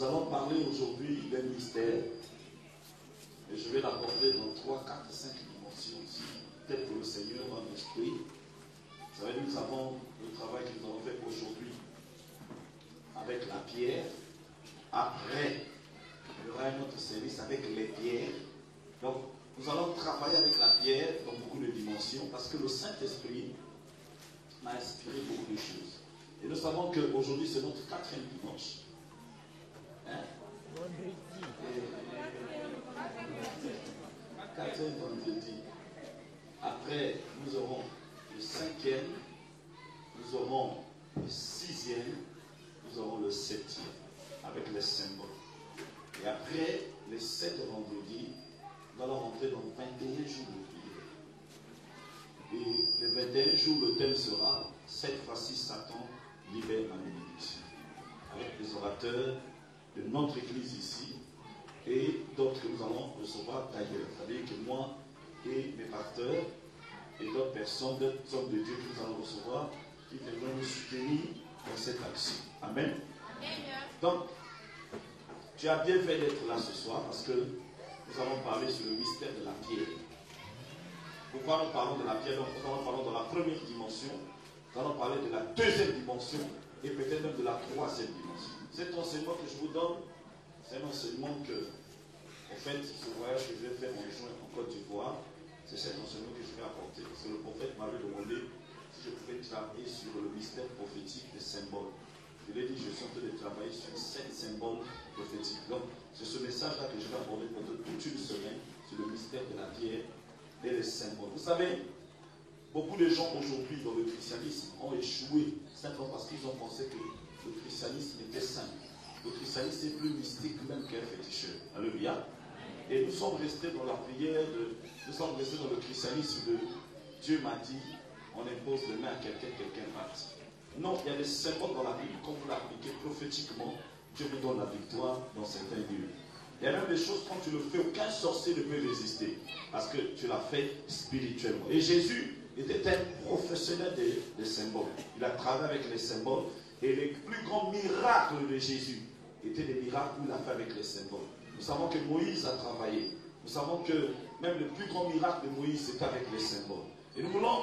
Nous allons parler aujourd'hui d'un mystère. Et je vais l'aborder dans 3, 4, 5 dimensions aussi. Peut-être que le Seigneur va m'instruire. Vous savez, nous avons le travail que nous avons fait aujourd'hui avec la pierre. Après, il y aura un autre service avec les pierres. Donc, nous allons travailler avec la pierre dans beaucoup de dimensions parce que le Saint-Esprit m'a inspiré beaucoup de choses. Et nous savons qu'aujourd'hui, c'est notre 4e dimanche. Hein? 4e vendredi. Après, nous aurons le 5e, nous aurons le 6e, nous aurons le 7e, avec les symboles. Et après les 7 vendredis, nous allons rentrer dans 21 jours de prière. Et les 21 jours, le thème sera « Cette fois-ci, Satan libère ma bénédiction ». Avec les orateurs de notre église ici et d'autres que nous allons recevoir d'ailleurs. C'est-à-dire que moi et mes pasteurs et d'autres personnes, d'autres hommes de Dieu que nous allons recevoir, qui viendront nous soutenir dans cette action. Amen. Donc, tu as bien fait d'être là ce soir parce que nous allons parler sur le mystère de la pierre. Pourquoi nous parlons de la pierre? Donc, nous allons parler de la première dimension, nous allons parler de la deuxième dimension et peut-être même de la troisième dimension. Cet enseignement que je vous donne, c'est un enseignement que, en fait, ce voyage que je vais faire en juin en Côte d'Ivoire, c'est cet enseignement que je vais apporter. Parce que le prophète m'avait demandé si je pouvais travailler sur le mystère prophétique des symboles. Je lui ai dit, je suis en train de travailler sur 7 symboles prophétiques. Donc, c'est ce message-là que je vais aborder pendant toute une semaine sur le mystère de la pierre et les symboles. Vous savez, beaucoup de gens aujourd'hui dans le christianisme ont échoué simplement parce qu'ils ont pensé que le christianisme était simple. Le christianisme est plus mystique même qu'un féticheur. Alléluia. Et nous sommes restés dans la prière, nous sommes restés dans le christianisme de Dieu m'a dit, on impose les mains à quelqu'un, quelqu'un parte. Non, il y a des symboles dans la Bible, quand vous l'appliquez prophétiquement, Dieu vous donne la victoire dans certains lieux. Il y a même des choses, quand tu le fais, aucun sorcier ne peut résister, parce que tu l'as fait spirituellement. Et Jésus était un professionnel des symboles. Il a travaillé avec les symboles, et les plus grands miracles de Jésus étaient des miracles qu'il a fait avec les symboles. Nous savons que Moïse a travaillé. Nous savons que même le plus grand miracle de Moïse, c'était avec les symboles. Et nous voulons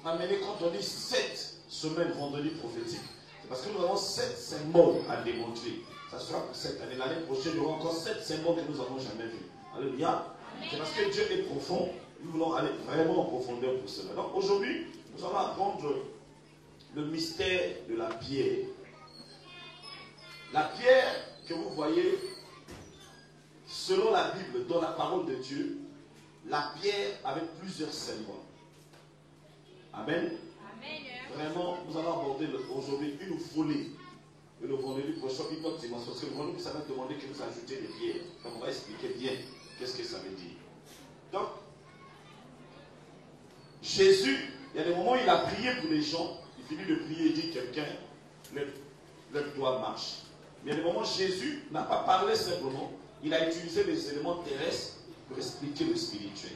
amener, quand on dit 7 semaines vendredi prophétique, c'est parce que nous avons 7 symboles à démontrer. Ça sera pour cette année. L'année prochaine, il y aura encore 7 symboles que nous n'avons jamais vus. Alléluia. C'est parce que Dieu est profond. Nous voulons aller vraiment en profondeur pour cela. Donc aujourd'hui, nous allons apprendre le mystère de la pierre. La pierre que vous voyez, selon la Bible, dans la parole de Dieu, la pierre avait plusieurs symboles. Amen. Vraiment, nous allons aborder aujourd'hui une folie. Et le vendredi prochain, une autre dimension. Parce que le vendredi, ça va demander que nous ajoutions des pierres. Donc, on va expliquer bien qu'est-ce que ça veut dire. Donc, Jésus, il y a des moments où il a prié pour les gens. Il finit de prier et dit quelqu'un, le doigt marche. Mais il y a des moments où Jésus n'a pas parlé simplement. Il a utilisé les éléments terrestres pour expliquer le spirituel.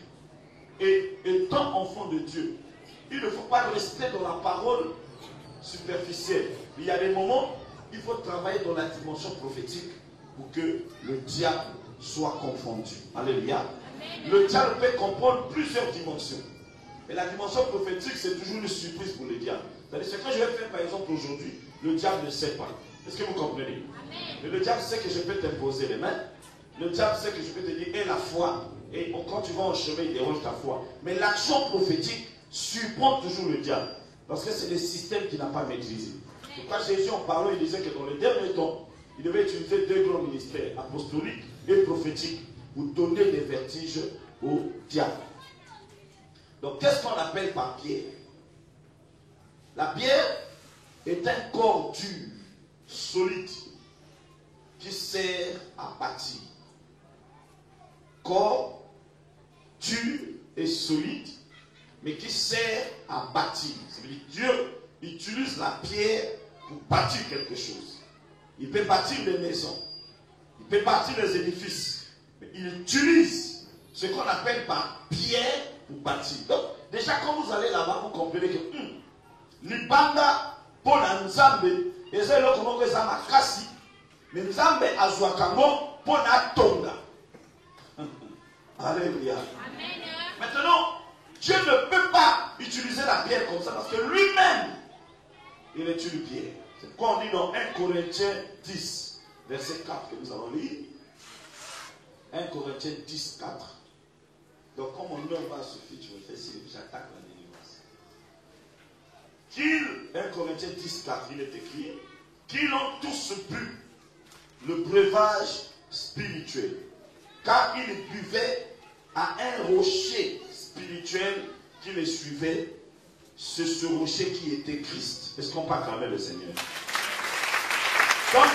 Et étant enfant de Dieu, il ne faut pas rester dans la parole superficielle. Il y a des moments, il faut travailler dans la dimension prophétique pour que le diable soit confondu. Alléluia. Le diable peut comprendre plusieurs dimensions. Mais la dimension prophétique, c'est toujours une surprise pour le diable. C'est-à-dire, ce que je vais faire par exemple aujourd'hui, le diable ne sait pas. Est-ce que vous comprenez? Mais le diable sait que je peux t'imposer les mains. Le diable sait que je peux te dire, aie la foi. Et quand tu vas en chemin, il dérange ta foi. Mais l'action prophétique surprend toujours le diable. Parce que c'est le système qu'il n'a pas maîtrisé. C'est pourquoi Jésus, en parlant, il disait que dans les derniers temps, il devait utiliser 2 grands ministères, apostoliques et prophétiques, pour donner des vertiges au diable. Donc, qu'est-ce qu'on appelle par pierre? La pierre est un corps dur, solide, qui sert à bâtir. Corps dur et solide, mais qui sert à bâtir. Ça veut dire que Dieu utilise la pierre pour bâtir quelque chose. Il peut bâtir des maisons, il peut bâtir des édifices, mais il utilise ce qu'on appelle par pierre pour bâtir. Donc, déjà quand vous allez là-bas, vous comprenez que Libanga, Ponanzambe, et c'est là qu'on a makasi, Mais nous avons Azuakango pour la tonga. Alléluia. Maintenant, Dieu ne peut pas utiliser la pierre comme ça parce que lui-même, il est une pierre. C'est quoi on dit dans 1 Corinthiens 10, verset 4 que nous allons lire. 1 Corinthiens 10, 4. Donc, comme mon heure va suffire, je me fais signe, j'attaque la délivrance. 1 Corinthiens 10, 4, il est écrit qu'ils ont tous bu le breuvage spirituel, car ils buvaient à un rocher spirituel qui les suivait, c'est ce rocher qui était Christ. Est-ce qu'on peut acclamer le Seigneur? Donc,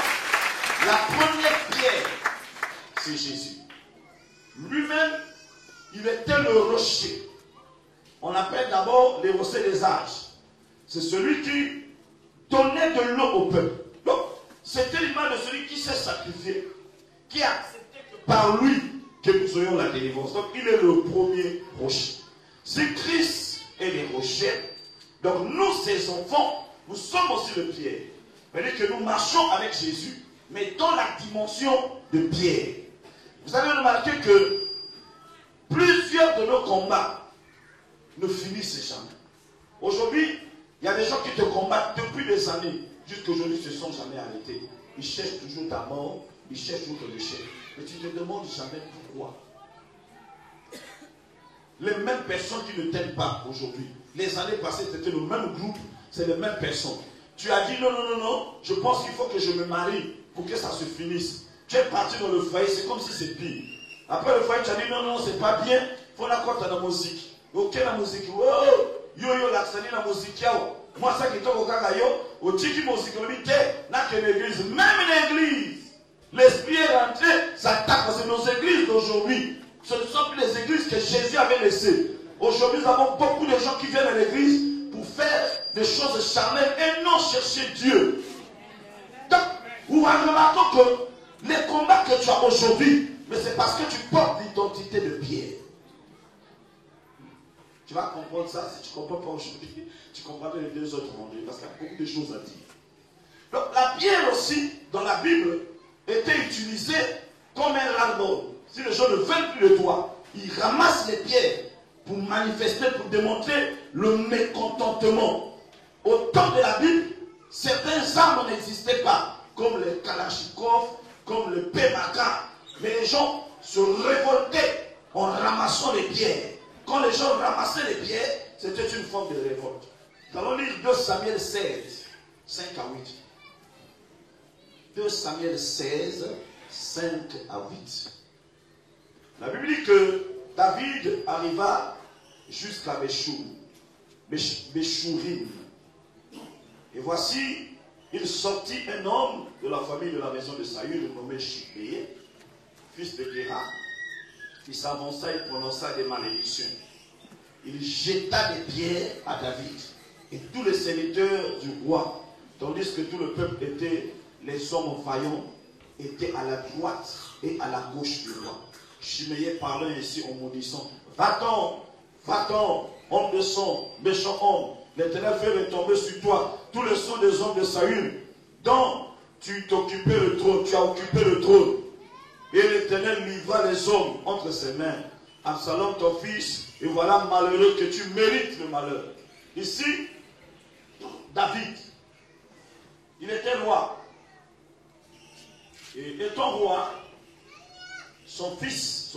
la première pierre, c'est Jésus. Lui-même, il était le rocher. On appelle d'abord les rochers des âges. C'est celui qui donnait de l'eau au peuple. Donc, c'était l'image de celui qui s'est sacrifié, qui a accepté que par lui que nous ayons la délivrance. Donc, il est le premier rocher. Si Christ est le rocher, donc nous, ses enfants, nous sommes aussi le pierre. C'est-à-dire que nous marchons avec Jésus, mais dans la dimension de pierre. Vous avez remarqué que plusieurs de nos combats ne finissent jamais. Aujourd'hui, il y a des gens qui te combattent depuis des années. Jusqu'aujourd'hui, ils ne se sont jamais arrêtés. Ils cherchent toujours ta mort, ils cherchent toujours ton échec. Mais tu ne te demandes jamais pourquoi. Les mêmes personnes qui ne t'aiment pas aujourd'hui. Les années passées, c'était le même groupe, c'est les mêmes personnes. Tu as dit non, non, non, non, je pense qu'il faut que je me marie pour que ça se finisse. Tu es parti dans le foyer, c'est comme si c'est pire. Après le foyer, tu as dit non, non, c'est pas bien, il faut la croire dans la musique. Ok, la musique, oh, yo, yo, l'accent, la musique, moi, ça qui est au Kagayo, au Tiki musique, on dit, n'a qu'une église, même une église. L'esprit est rentré, ça attaque, parce que nos églises d'aujourd'hui, ce ne sont plus les églises que Jésus avait laissées. Aujourd'hui, nous avons beaucoup de gens qui viennent à l'église pour faire des choses charnelles et non chercher Dieu. Donc, vous remarquez que les combats que tu as aujourd'hui, mais c'est parce que tu portes l'identité de Pierre. Tu vas comprendre ça. Si tu ne comprends pas aujourd'hui, tu comprendras les deux autres vendredis, parce qu'il y a beaucoup de choses à dire. Donc, la pierre aussi, dans la Bible, était utilisée comme un ras-le-bol. Si les gens ne veulent plus de toi, ils ramassent les pierres pour manifester, pour démontrer le mécontentement. Au temps de la Bible, certaines armes n'existaient pas, comme les Kalachnikov, comme le Pemaka. Mais les gens se révoltaient en ramassant les pierres. Quand les gens ramassaient les pierres, c'était une forme de révolte. Nous allons lire 2 Samuel 16, 5 à 8. 2 Samuel 16, 5 à 8. La Bible dit que David arriva jusqu'à Béchourim. Et voici, il sortit un homme de la famille de la maison de Saül, nommé Shimei, fils de Guéra. Il s'avança et prononça des malédictions. Il jeta des pierres à David et tous les serviteurs du roi, tandis que tout le peuple était, les hommes vaillants, étaient à la droite et à la gauche du roi. Shimei parlait ainsi en maudissant: Va-t'en, va-t'en, homme de sang, méchant homme, l'Éternel fait retomber sur toi tous les sons des hommes de Saül, dont tu t'occupais le trône, tu as occupé le trône. Et l'Éternel livra les hommes entre ses mains. Absalom, ton fils, et voilà malheureux que tu mérites le malheur. Ici, David, il était roi. Et étant roi, son fils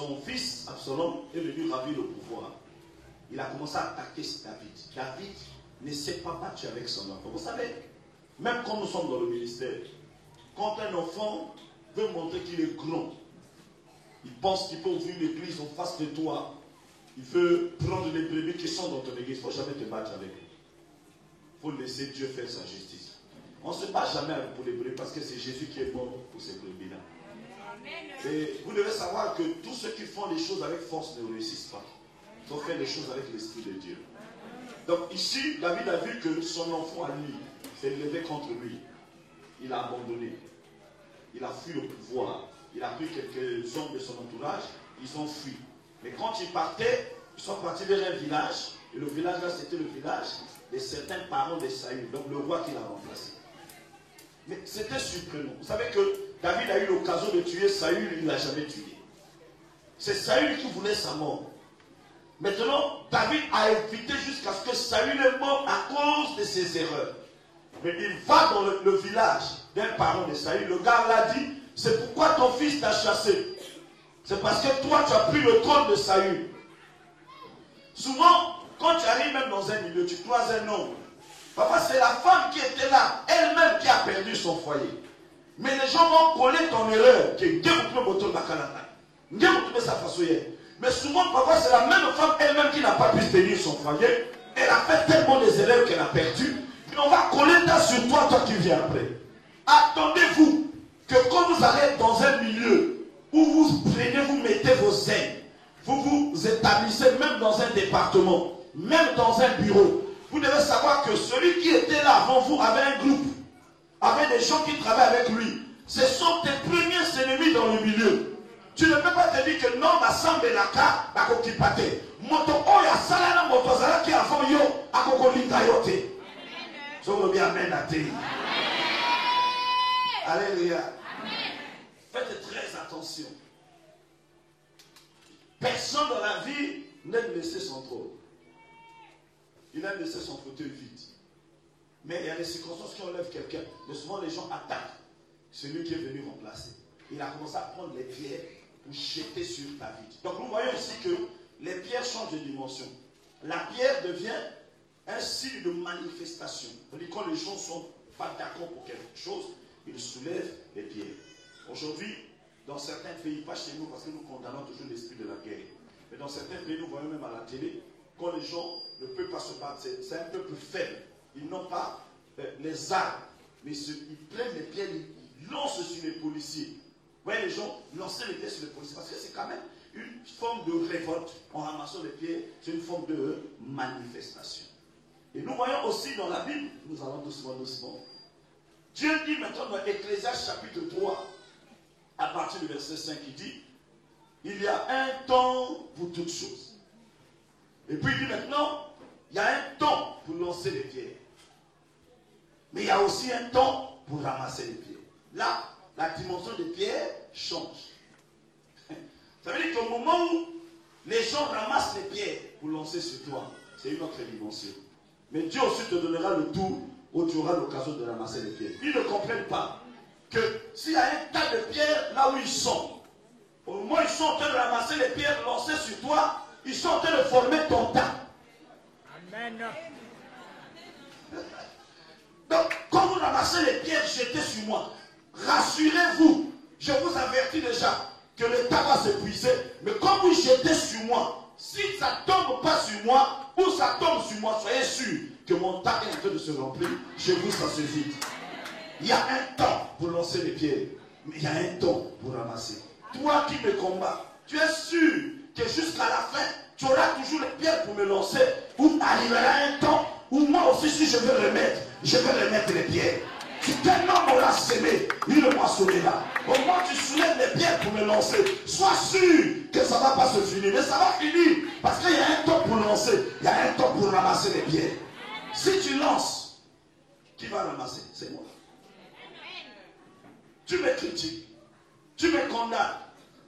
Absalom est venu ravir le pouvoir. Il a commencé à attaquer David. David ne s'est pas battu avec son enfant. Vous savez, même quand nous sommes dans le ministère, quand un enfant veut montrer qu'il est grand, il pense qu'il peut ouvrir l'église en face de toi. Il veut prendre les brebis qui sont dans ton église. Il ne faut jamais te battre avec eux. Il faut laisser Dieu faire sa justice. On ne se bat jamais pour les brebis parce que c'est Jésus qui est mort pour ces brebis-là. Et vous devez savoir que tous ceux qui font les choses avec force ne réussissent pas. Ils doivent faire les choses avec l'Esprit de Dieu. Donc ici, David a vu que son enfant à lui s'est levé contre lui. Il a abandonné. Il a fui le pouvoir. Il a pris quelques hommes de son entourage. Ils ont fui. Mais quand ils partaient, ils sont partis vers un village. Et le village là, c'était le village de certains parents de Saül. Donc le roi qui l'a remplacé. Mais c'était surprenant. Vous savez que David a eu l'occasion de tuer Saül, il ne l'a jamais tué. C'est Saül qui voulait sa mort. Maintenant, David a évité jusqu'à ce que Saül est mort à cause de ses erreurs. Mais il va dans le village d'un parent de Saül. Le gars l'a dit, c'est pourquoi ton fils t'a chassé. C'est parce que toi, tu as pris le trône de Saül. Souvent, quand tu arrives même dans un milieu, tu croises un homme. Parfois, c'est la femme qui était là, elle-même qui a perdu son foyer. Mais les gens vont coller ton erreur. Mais souvent, parfois, c'est la même femme elle-même qui n'a pas pu tenir son foyer. Elle a fait tellement des erreurs qu'elle a perdu. Puis on va coller ça sur toi, toi qui viens après. Attendez-vous que quand vous allez dans un milieu où vous prenez, vous mettez vos ailes, vous vous établissez même dans un département, même dans un bureau, vous devez savoir que celui qui était là avant vous avait un groupe, avait des gens qui travaillent avec lui. Ce sont tes premiers ennemis dans le milieu. Tu ne peux pas te dire que non, ma sambe la ka, ma kokipate. Moto oya salana moto zala qui avant yo, a kokolita yote. Somme bien amen à te. Alléluia. Faites très attention. Personne dans la vie n'aime laisser son trône. Il aime laisser son fauteuil vide. Mais il y a des circonstances qui enlèvent quelqu'un. Mais souvent les gens attaquent celui qui est venu remplacer. Il a commencé à prendre les pierres pour jeter sur David. Donc nous voyons ici que les pierres changent de dimension. La pierre devient un signe de manifestation. C'est-à-dire quand les gens ne sont pas d'accord pour quelque chose, ils soulèvent les pierres. Aujourd'hui, dans certains pays, pas chez nous parce que nous condamnons toujours l'esprit de la guerre, mais dans certains pays, nous voyons même à la télé, quand les gens ne peuvent pas se battre, c'est un peu plus faible. Ils n'ont pas les armes, mais ils prennent les pierres, ils lancent sur les policiers. Vous voyez les gens lancer les pierres sur les policiers, parce que c'est quand même une forme de révolte. En ramassant les pierres, c'est une forme de manifestation. Et nous voyons aussi dans la Bible, nous allons doucement. Dieu dit maintenant dans Ecclésiaste chapitre 3, à partir du verset 5, il dit, il y a un temps pour toutes choses. Et puis il dit maintenant, il y a un temps pour lancer les pierres. Mais il y a aussi un temps pour ramasser les pierres. Là, la dimension des pierres change. Ça veut dire qu'au moment où les gens ramassent les pierres pour lancer sur toi, c'est une autre dimension. Mais Dieu aussi te donnera le tour où tu auras l'occasion de ramasser les pierres. Ils ne comprennent pas que s'il y a un tas de pierres là où ils sont, au moment où ils sont en train de ramasser les pierres lancées sur toi, ils sont en train de former ton tas. Amen. Donc, quand vous ramassez les pierres jetées sur moi, rassurez-vous, je vous avertis déjà que le tas va s'épuiser, mais quand vous jetez sur moi, si ça ne tombe pas sur moi, ou ça tombe sur moi, soyez sûr que mon tas est en train de se remplir, chez vous ça se vide. Il y a un temps pour lancer les pierres, mais il y a un temps pour ramasser. Toi qui me combats, tu es sûr que jusqu'à la fin, tu auras toujours les pierres pour me lancer, ou arrivera un temps où moi aussi, si je veux remettre les pierres. Si tel homme aura sémé, il le moissonnera. Au moins tu soulèves les pierres pour me lancer. Sois sûr que ça ne va pas se finir. Mais ça va finir. Parce qu'il y a un temps pour lancer. Il y a un temps pour ramasser les pierres. Si tu lances, qui va ramasser? C'est moi. Tu me critiques. Tu me condamnes.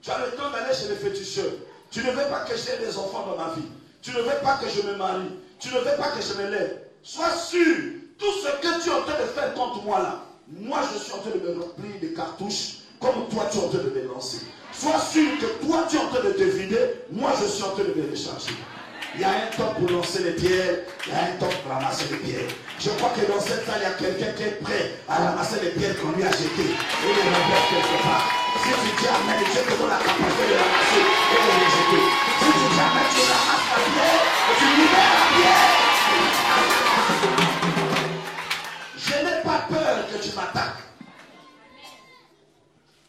Tu as le temps d'aller chez les féticheurs. Tu ne veux pas que j'ai des enfants dans ma vie. Tu ne veux pas que je me marie. Tu ne veux pas que je me lève. Sois sûr. Tout ce que tu es en train de faire contre moi là, moi je suis en train de me remplir de cartouches comme toi tu es en train de me lancer. Sois sûr que toi tu es en train de te vider, moi je suis en train de me recharger. Il y a un temps pour lancer les pierres, il y a un temps pour ramasser les pierres. Je crois que dans cette salle, il y a quelqu'un qui est prêt à ramasser les pierres qu'on lui a jetées et les remettre quelque part. Si tu dis amen, Dieu te donne la capacité de ramasser et de les jeter. Si tu dis amen, tu ramasses la pierre et tu libères la pierre. Je n'ai pas peur que tu m'attaques.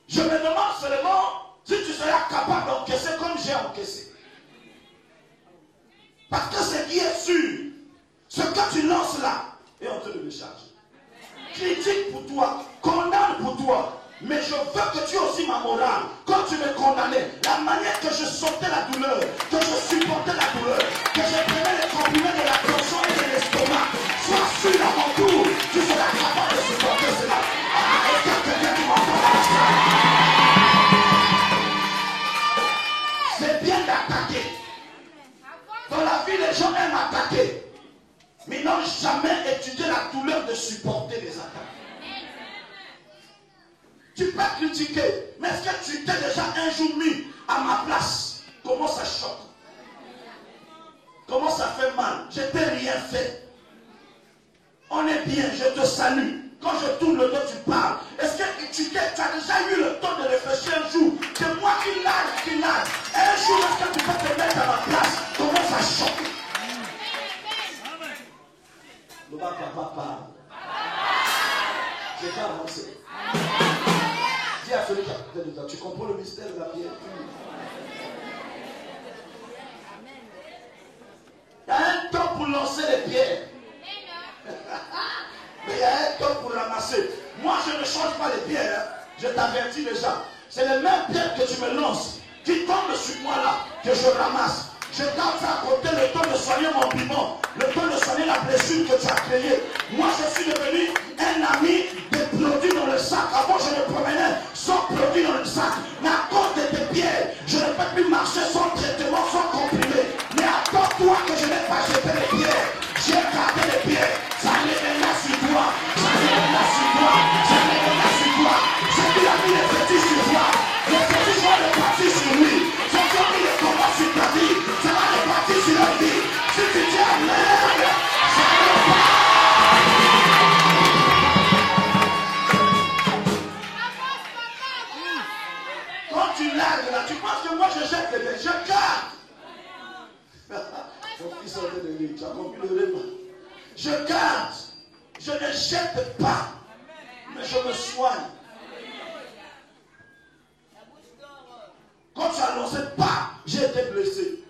Je me demande seulement si tu seras capable d'encaisser comme j'ai encaissé. Parce que ce qui est sûr, ce que tu lances là est en train de me charger. Critique pour toi, condamne pour toi. Mais je veux que tu aies aussi ma morale. Quand tu me condamnais, la manière que je sentais la douleur, que je supportais la douleur, que je prenais les comprimés de la tension et de l'estomac, sois sûr à mon tour, tu seras capable de supporter cela. Est-ce qu'il y a quelqu'un qui m'entend? Tu peux critiquer, mais est-ce que tu t'es déjà un jour mis à ma place? Comment ça choque? Comment ça fait mal? Je t'ai rien fait. On est bien, je te salue. Quand je tourne le dos, tu parles. Est-ce que tu as déjà eu le temps de réfléchir un jour? C'est moi qui nage. Un jour, est-ce que tu peux te mettre à ma place? Comment ça choque? Le papa parle. J'ai déjà avancé. Dis à celui qui a côté de toi, tu comprends le mystère de la pierre? Il y a un temps pour lancer les pierres. Mais il y a un temps pour ramasser. Moi, je ne change pas les pierres. Hein. Je t'avertis déjà. C'est les mêmes pierres que tu me lances, qui tombent sur moi là, que je ramasse. Je garde ça à côté, le temps de soigner mon piment, le temps de soigner la blessure que tu as créée. Moi, je suis devenu un ami des produits dans le sac. Avant, je me promenais sans produits dans le sac. Mais à cause de tes pierres, je ne peux plus marcher sans traitement, sans comprimé. Mais attends-toi que je n'ai pas jeté les pierres. J'ai gardé les pierres. Ça n'est là sur toi. Ça n'est là sur toi. Ça n'est là sur toi. C'est qu'il a mis les fétiches sur toi. Les fétiches vont repartir sur lui. C'est qu'il a mis les combats sur ta vie. Ça va repartir sur la vie. Si tu dis amen, ça repart. Quand tu largues là, tu penses que moi je jette les biens. Je garde. Mon fils est de lui. Tu as compris le rêve. Je garde, je ne jette pas, mais je me soigne. Quand tu as lancé pas, j'ai été blessé.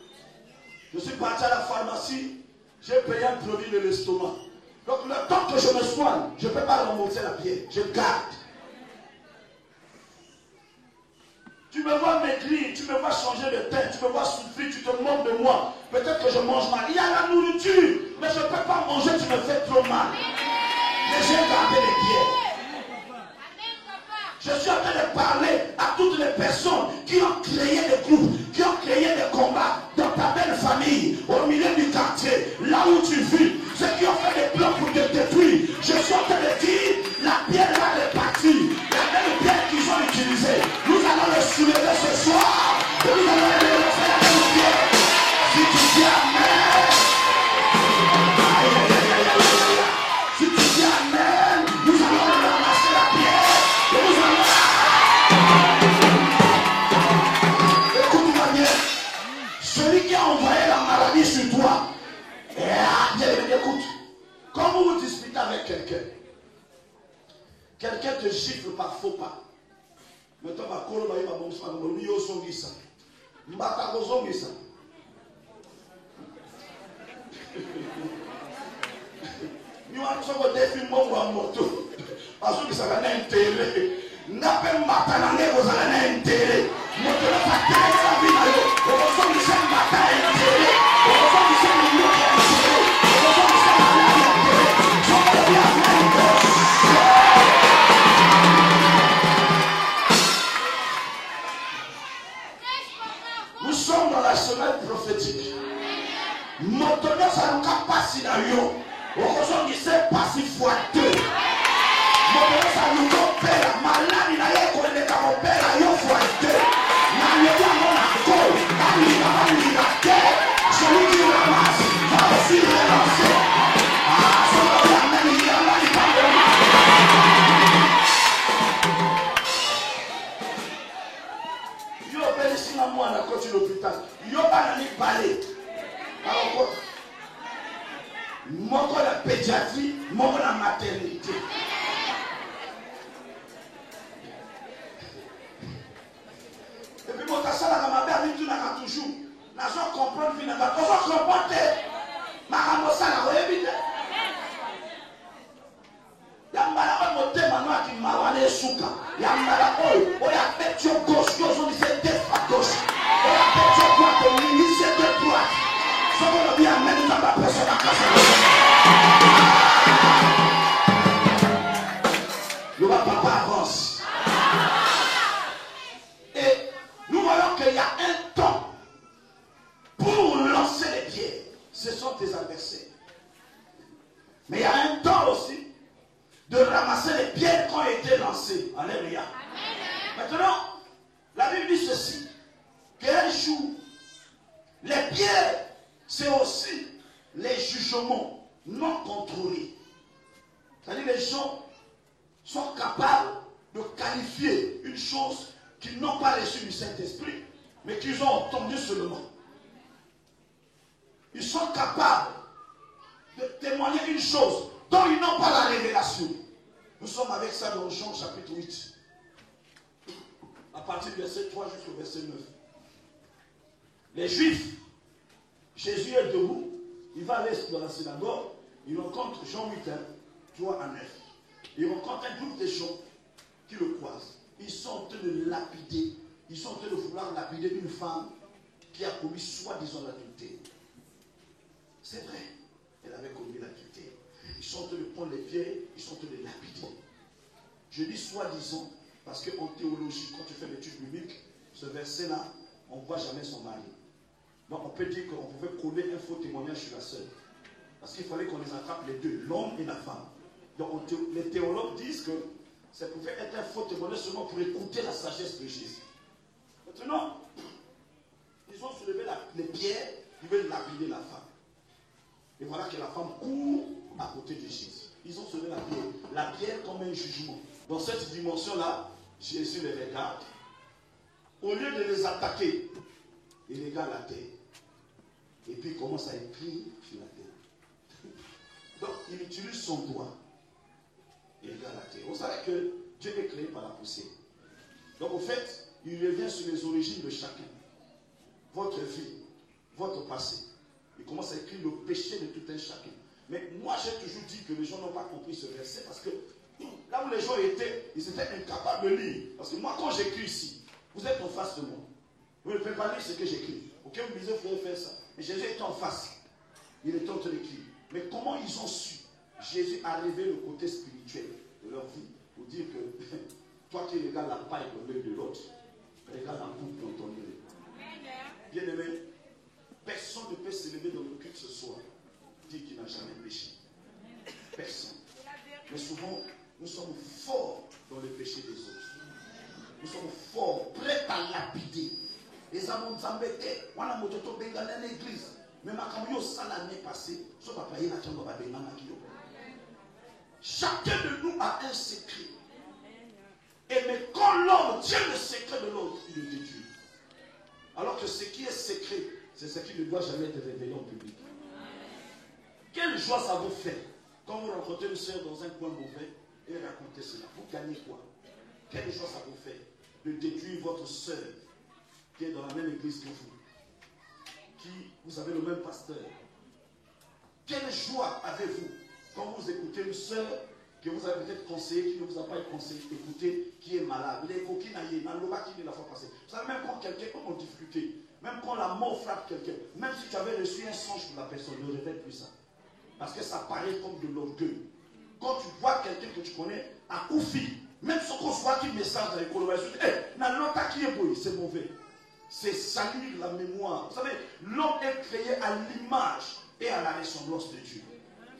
Je suis parti à la pharmacie, j'ai payé un produit de l'estomac. Donc le temps que je me soigne, je ne peux pas rembourser la pierre, je garde. Tu me vois maigrir, tu me vois changer de tête, tu me vois souffrir, tu te moques de moi. Peut-être que je mange mal. Il y a la nourriture, mais je ne peux pas manger, tu me fais trop mal. Mais j'ai gardé les pierres. Je suis en train de parler à toutes les personnes qui ont créé des groupes, qui ont créé des combats dans ta belle famille, au milieu du quartier, là où tu vis, ceux qui ont fait des plans pour te détruire. Je suis en train de dire, la pierre va repartir. La même pierre qu'ils ont utilisée, nous allons le soulever ce soir. Et nous allons le faire la même pierre. Si tu dis amen, si tu dis amen, nous allons ramasser la pierre. Et nous allons... Écoute-moi bien. Celui qui a envoyé la maladie sur toi, écoute, quand vous vous disputez avec quelqu'un, quelqu'un te gifle par faux pas. Maintenant, ma colo va y avoir mon soin, mon lieu son gissa. Mbata son gissa. Nous avons un défi mon moto. Parce que ça va l'intérêt. N'a pas mbata l'année, vous allez l'intérêt. Moto la bataille, la vie à l'eau. Au fond du sein, bataille, l'intérêt. Au fond du sein, l'union, l'intérêt. Au fond du sein, l'intérêt. J'en ai bien l'intérêt. Nous sommes dans la semaine prophétique. Maintenant, ça ne capte pas si d'ailleurs. Aujourd'hui, c'est pas si fois deux. Maintenant, ça nous opère. Malade, il a eu qu'on est à opérer à une fois deux. N'a pas mon accord. Celui qui ramasse va aussi relancer. Ah, ça va la même, il y a là, il parle de moi. Yo, ben ici, moi, on a continué l'hôpital. Yo, banani, balé. Alors quoi? Moi, la pédiatrie, moi, la maternité. Et puis, moi, ça, la ma mère, tu n'as toujours. N'a pas comprendre, tu n'as pas comprendre. Ma ramosa, la révite. Yambala, on monte maintenant qui m'a wané souka. Yambala, on a fait your gauche, on dit c'est tête à gauche. On a fait your droite, on dit c'est tête droite. Ça va bien mettre dans la personne à casa. Le papa avance. Et nous voyons qu'il y a un temps pour lancer les pieds. Ce sont tes adversaires. Mais il y a un temps aussi de ramasser les pierres qui ont été lancées. Alléluia. Maintenant, la Bible dit ceci, qu'un jour, les pierres, c'est aussi les jugements non contrôlés. C'est-à-dire les gens sont capables de qualifier une chose qu'ils n'ont pas reçue du Saint-Esprit, mais qu'ils ont entendu seulement. Ils sont capables de témoigner une chose dont ils n'ont pas la révélation. Nous sommes avec ça dans Jean chapitre 8. À partir du verset 3 jusqu'au verset 9. Les Juifs, Jésus est debout, il va à l'est dans la synagogue, il rencontre Jean 8, 3 à 9. Il rencontre un groupe de gens qui le croisent. Ils sont en train de lapider, ils sont en train de vouloir lapider une femme qui a commis soi-disant l'adultère. C'est vrai, elle avait commis l'adultère. Ils sont en train de prendre les pierres, ils sont en train de lapider. Je dis soi-disant, parce qu'en théologie, quand tu fais l'étude biblique, ce verset-là, on ne voit jamais son mari. Donc on peut dire qu'on pouvait coller un faux témoignage sur la sœur. Parce qu'il fallait qu'on les attrape les deux, l'homme et la femme. Donc les théologues disent que ça pouvait être un faux témoignage seulement pour écouter la sagesse de Jésus. Maintenant, ils ont soulevé les pierres, ils veulent lapider la femme. Et voilà que la femme court à côté de Jésus. Ils ont soulevé la pierre comme un jugement. Dans cette dimension-là, Jésus les regarde. Au lieu de les attaquer, il regarde la terre. Et puis il commence à écrire sur la terre. Donc il utilise son doigt. Il regarde la terre. Vous savez que Dieu est créé par la poussière. Donc au fait, il revient sur les origines de chacun. Votre vie, votre passé. Il commence à écrire le péché de tout un chacun. Mais moi j'ai toujours dit que les gens n'ont pas compris ce verset parce que là où les gens étaient, ils étaient incapables de lire. Parce que moi quand j'écris ici, vous êtes en face de moi. Vous ne pouvez pas lire ce que j'écris. Ok, vous me disiez, vous pouvez faire ça. Mais Jésus était en face. Il était en train d'écrire. Mais comment ils ont su? Jésus a révélé le côté spirituel de leur vie. Pour dire que toi qui regardes la paille dans l'œil de l'autre, regarde la coupe dans ton œil. Bien aimé, personne ne peut se lever dans le culte ce soir dire qu'il n'a jamais péché. Personne. Mais souvent, nous sommes forts dans le péché des autres. Nous sommes forts, prêts à lapider. Les amants s'embêtaient. On a monté au Bengal dans l'église. Mais ma camion, ça l'année passée, ça va payer la chambre à Bengal. Chacun de nous a un secret. Et mais quand l'homme tient le secret de l'autre, il le détruit. Alors que ce qui est secret, c'est ce qui ne doit jamais être révélé en public. Quelle joie ça vous fait quand vous rencontrez une soeur dans un coin mauvais et racontez cela. Vous gagnez quoi? Quelle joie ça vous fait de détruire votre soeur qui est dans la même église que vous, qui vous avez le même pasteur? Quelle joie avez-vous quand vous écoutez une soeur que vous avez peut-être conseillé, qui ne vous a pas conseillé, écoutez, qui est malade, les coquines qui ne la fois passée. Vous savez, même quand quelqu'un est en difficulté, même quand la mort frappe quelqu'un, même si tu avais reçu un songe pour la personne, ne répète plus ça. Parce que ça paraît comme de l'orgueil. Quand tu vois quelqu'un que tu connais, à Koufi, même ce qu'on soit qui message dans les colorations, qui est beau, c'est mauvais. C'est salir la mémoire. Vous savez, l'homme est créé à l'image et à la ressemblance de Dieu.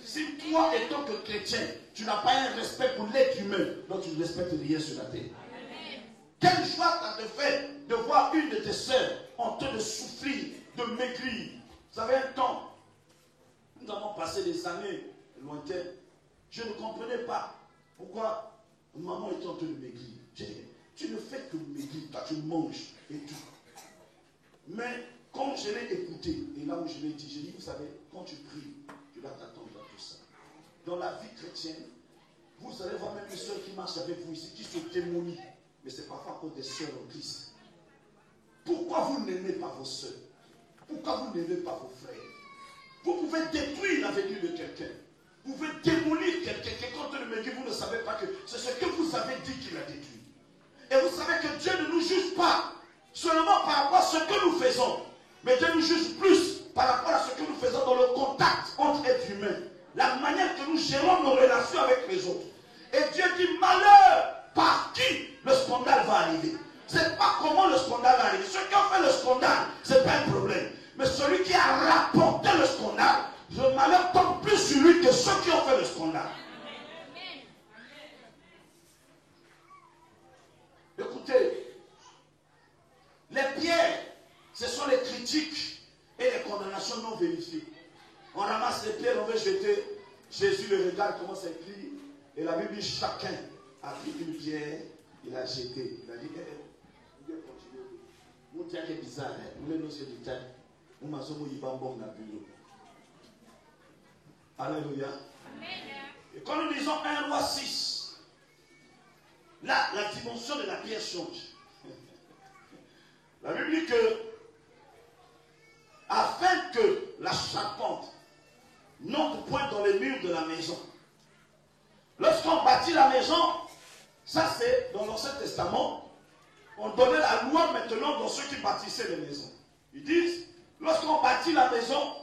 Si toi, étant que chrétien, tu n'as pas un respect pour l'être humain, donc tu ne respectes rien sur la terre. Quelle joie ça te fait de voir une de tes sœurs en train de souffrir, de maigrir. Vous savez, un temps, nous avons passé des années lointaines. Je ne comprenais pas pourquoi maman était en train de maigrir. J'ai dit, tu ne fais que maigrir, toi tu manges et tout. Mais quand je l'ai écouté, et là où je l'ai dit, j'ai dit, vous savez, quand tu pries, tu dois t'attendre à tout ça. Dans la vie chrétienne, vous allez voir même une soeur qui marche avec vous ici, qui se témoigne. Mais c'est parfois à cause des soeurs en Christ. Pourquoi vous n'aimez pas vos soeurs? Pourquoi vous n'aimez pas vos frères? Vous pouvez détruire l'avenir de quelqu'un. Vous pouvez démolir quelqu'un. Quand le mec, vous ne savez pas que c'est ce que vous avez dit qu'il a détruit. Et vous savez que Dieu ne nous juge pas seulement par rapport à ce que nous faisons. Mais Dieu nous juge plus par rapport à ce que nous faisons dans le contact entre êtres humains. La manière que nous gérons nos relations avec les autres. Et Dieu dit, malheur par qui le scandale va arriver. Ce n'est pas comment le scandale va arriver. Ceux qui ont fait le scandale, ce n'est pas un problème. Mais celui qui a rapporté le scandale, le malheur tombe plus sur lui que ceux qui ont fait le scandale. Écoutez, regarde comment c'est écrit. Et la Bible dit chacun a pris une pierre, il a jeté. Il a dit, vous pouvez continuer. Vous tiens que bizarre, vous voulez nous se dire, nous m'assommons y bon dans le bureau. Alléluia. Et quand nous lisons 1 Roi 6, là, la dimension de la pierre change. La Bible dit que, afin que la charpente n'entre point dans les murs de la maison. Lorsqu'on bâtit la maison, ça c'est dans l'Ancien Testament, on donnait la loi maintenant dans ceux qui bâtissaient les maisons. Ils disent, lorsqu'on bâtit la maison,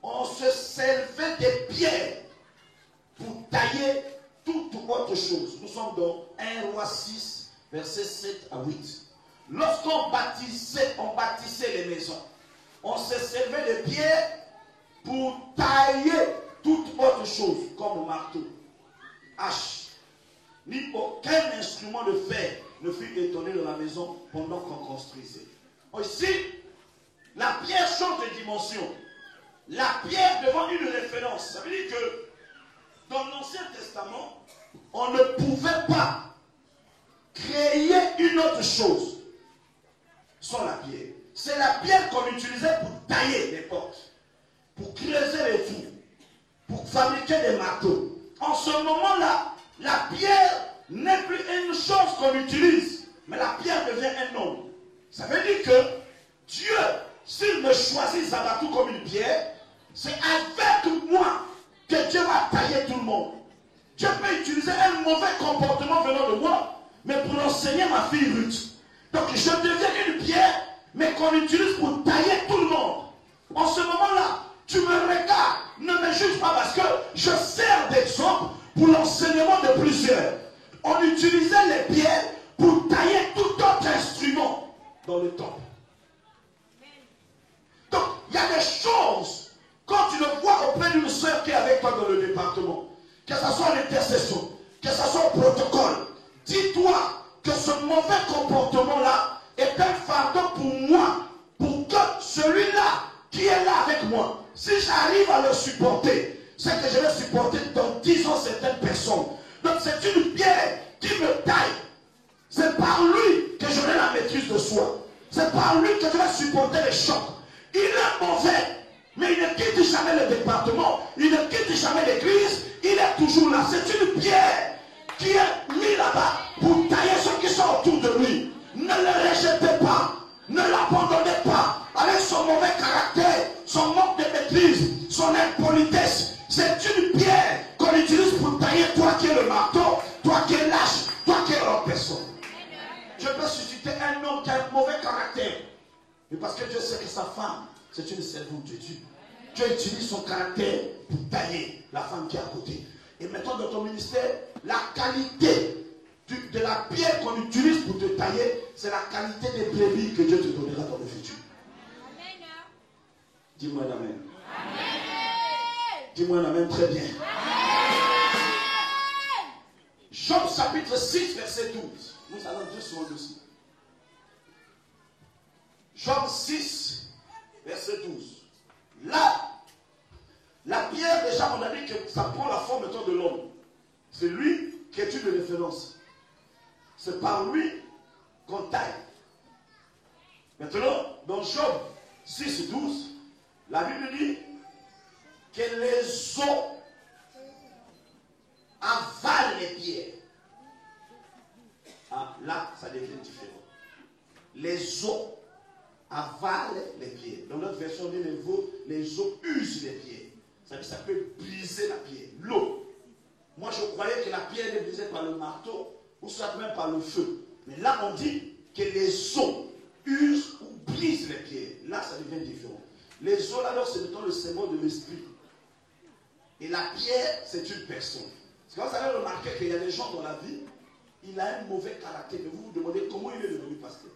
on se servait des pierres pour tailler toute autre chose. Nous sommes dans 1 Roi 6, versets 7 à 8. Lorsqu'on bâtissait les maisons, on se servait des pierres pour tailler toute autre chose, comme le marteau, hache. Ni aucun instrument de fer ne fut étonné dans la maison pendant qu'on construisait. Aussi, la pierre change de dimension. La pierre devant une référence. Ça veut dire que dans l'Ancien Testament, on ne pouvait pas créer une autre chose sans la pierre. C'est la pierre qu'on utilisait pour tailler les portes, pour creuser les trous, pour fabriquer des marteaux. En ce moment-là, la pierre n'est plus une chose qu'on utilise, mais la pierre devient un homme. Ça veut dire que Dieu, s'il me choisit Zabatou comme une pierre, c'est avec moi que Dieu va tailler tout le monde. Dieu peut utiliser un mauvais comportement venant de moi, mais pour enseigner ma fille Ruth. Donc je deviens une pierre, mais qu'on utilise pour tailler tout le monde. En ce moment-là, tu me regardes, ne me juge pas parce que je sers d'exemple pour l'enseignement de plusieurs. On utilisait les pierres pour tailler tout autre instrument dans le temple. Donc, il y a des choses, quand tu le vois auprès d'une soeur qui est avec toi dans le département, que ce soit l'intercession, que ce soit le protocole, dis-toi que ce mauvais comportement-là est un fardeau pour moi, pour que celui-là qui est là avec moi, si j'arrive à le supporter, c'est que je vais supporter dans 10 ans certaines personnes. Donc c'est une pierre qui me taille. C'est par lui que j'aurai la maîtrise de soi. C'est par lui que je vais supporter les chocs. Il est mauvais, mais il ne quitte jamais le département, il ne quitte jamais l'église, il est toujours là. C'est une pierre qui est mise là-bas pour tailler ceux qui sont autour de lui. Ne le rejetez pas, ne l'abandonnez pas avec son mauvais caractère, son manque de maîtrise, son impolitesse. C'est une pierre qu'on utilise pour tailler toi qui es le marteau, toi qui es lâche, toi qui es l'autre personne. Je peux susciter un homme qui a un mauvais caractère. Mais parce que Dieu sait que sa femme, c'est une servante de Dieu. Dieu utilise son caractère pour tailler la femme qui est à côté. Et maintenant dans ton ministère, la qualité de la pierre qu'on utilise pour te tailler, c'est la qualité des brebis que Dieu te donnera dans le futur. Amen. Dis-moi un amen. Dis-moi un amen très bien. Amen. Job chapitre 6, verset 12. Nous allons doucement dessus. Job 6, verset 12. Là, la pierre, déjà, on a dit que ça prend la forme de l'homme. C'est lui qui est une référence. C'est par lui qu'on taille. Maintenant, dans Job 6, 12, la Bible dit que les eaux avalent les pierres. Ah, là, ça devient différent. Les eaux avalent les pierres. Dans notre version, on dit les eaux usent les pierres. Ça veut dire que ça peut briser la pierre. L'eau. Moi, je croyais que la pierre est brisée par le marteau ou soit même par le feu. Mais là, on dit que les eaux usent ou brisent les pierres. Là, ça devient différent. Les eaux, alors, c'est mettons le symbole de l'esprit. Et la pierre, c'est une personne. Parce que vous avez remarqué qu'il y a des gens dans la vie, il a un mauvais caractère. Mais vous vous demandez comment il est devenu pasteur.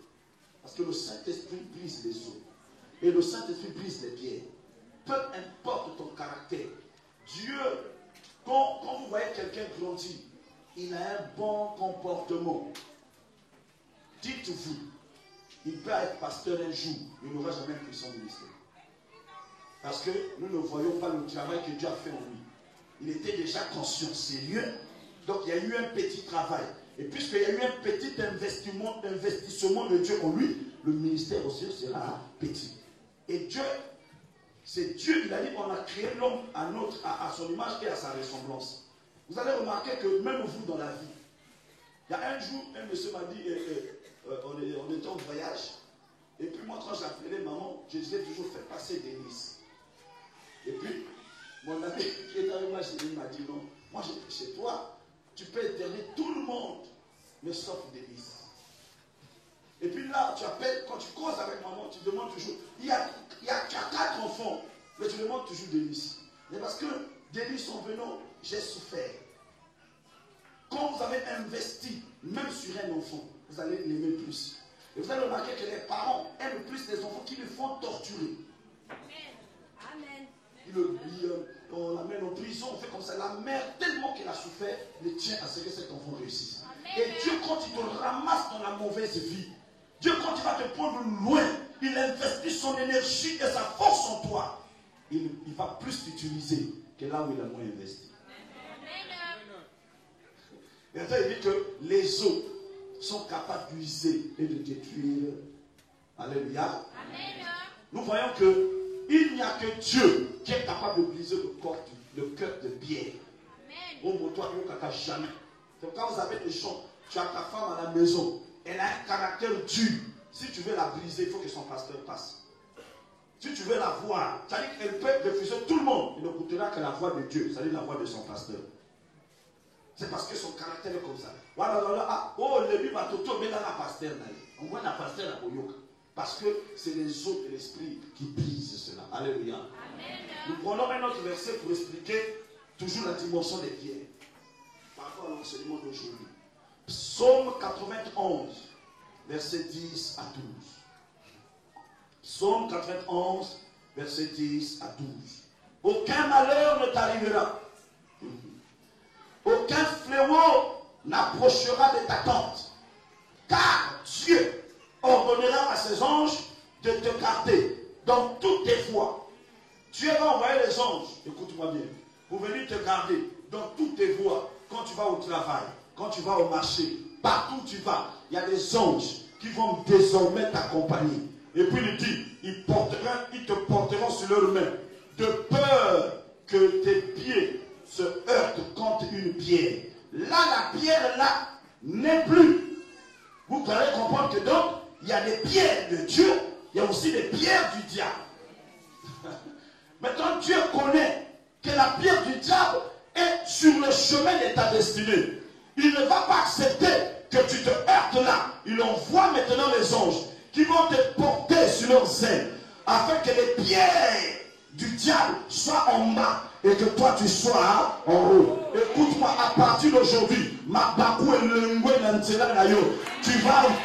Parce que le Saint-Esprit brise les eaux. Et le Saint-Esprit brise les pierres. Peu importe ton caractère. Dieu, quand vous voyez quelqu'un grandir, il a un bon comportement. Dites-vous, il peut être pasteur un jour, il n'aura jamais pris son ministère. Parce que nous ne voyons pas le travail que Dieu a fait en lui. il était déjà conscient, sérieux. Donc il y a eu un petit travail. Et puisqu'il y a eu un petit investissement de Dieu en lui, le ministère aussi sera petit. Et Dieu, c'est Dieu, il a dit qu'on a créé l'homme à son image et à sa ressemblance. Vous allez remarquer que même vous dans la vie, il y a un jour, un monsieur m'a dit, on était en voyage, et puis moi quand j'appelais maman, je disais toujours, fais passer Denise. Et puis, mon ami qui est avec moi, il m'a dit non, moi chez toi, tu peux éterner tout le monde, mais sauf Denise. Et puis là, tu appelles, quand tu causes avec maman, tu demandes toujours, tu as 4 enfants, mais tu demandes toujours Denise. Mais parce que Denise, en venant, j'ai souffert. Quand vous avez investi, même sur un enfant, vous allez l'aimer plus. Et vous allez remarquer que les parents aiment plus les enfants qui les font torturer. Amen. On l'amène en prison, on fait comme ça. La mère, tellement qu'elle a souffert, elle tient à ce que cet enfant réussisse. Amen. Et Dieu, quand il te ramasse dans la mauvaise vie, Dieu, quand il va te prendre loin, il investit son énergie et sa force en toi. Il va plus t'utiliser que là où il a moins investi. Et après, il dit que les eaux sont capables d'user et de détruire. Alléluia. Amen. Nous voyons qu'il n'y a que Dieu qui est capable de briser le cœur de pierre. Amen. Oh, toi, jamais. Donc, quand vous avez des gens, tu as ta femme à la maison, elle a un caractère dur. Si tu veux la briser, il faut que son pasteur passe. Si tu veux la voir, c'est-à-dire qu'elle peut refuser tout le monde. Il ne coûtera que la voix de Dieu, c'est-à-dire la voix de son pasteur. C'est parce que son caractère est comme ça. Oh, le lui va tout mais dans la pasteur. On voit la pasteur à Boyoka. Parce que c'est les eaux de l'esprit qui brisent cela. Alléluia. Amen. Nous prenons un autre verset pour expliquer toujours la dimension des pierres. Par rapport à l'enseignement d'aujourd'hui. Psaume 91, verset 10 à 12. Psaume 91, verset 10 à 12. Aucun malheur ne t'arrivera. Aucun fléau n'approchera de ta tente. Car Dieu ordonnera à ses anges de te garder dans toutes tes voies. Dieu va envoyer les anges, écoute-moi bien, pour venir te garder dans toutes tes voies. Quand tu vas au travail, quand tu vas au marché, partout où tu vas, il y a des anges qui vont désormais t'accompagner. Et puis il dit, ils te porteront sur leurs mains, de peur que tes pieds se heurtent contre une pierre. Là, la pierre là n'est plus. Vous allez comprendre que donc, il y a des pierres de Dieu, il y a aussi des pierres du diable. Maintenant, Dieu connaît que la pierre du diable est sur le chemin de ta destinée. Il ne va pas accepter que tu te heurtes là. Il envoie maintenant les anges qui vont te porter sur leurs ailes afin que les pierres du diable soient en bas et que toi tu sois en haut. Écoute-moi, à partir d'aujourd'hui, tu vas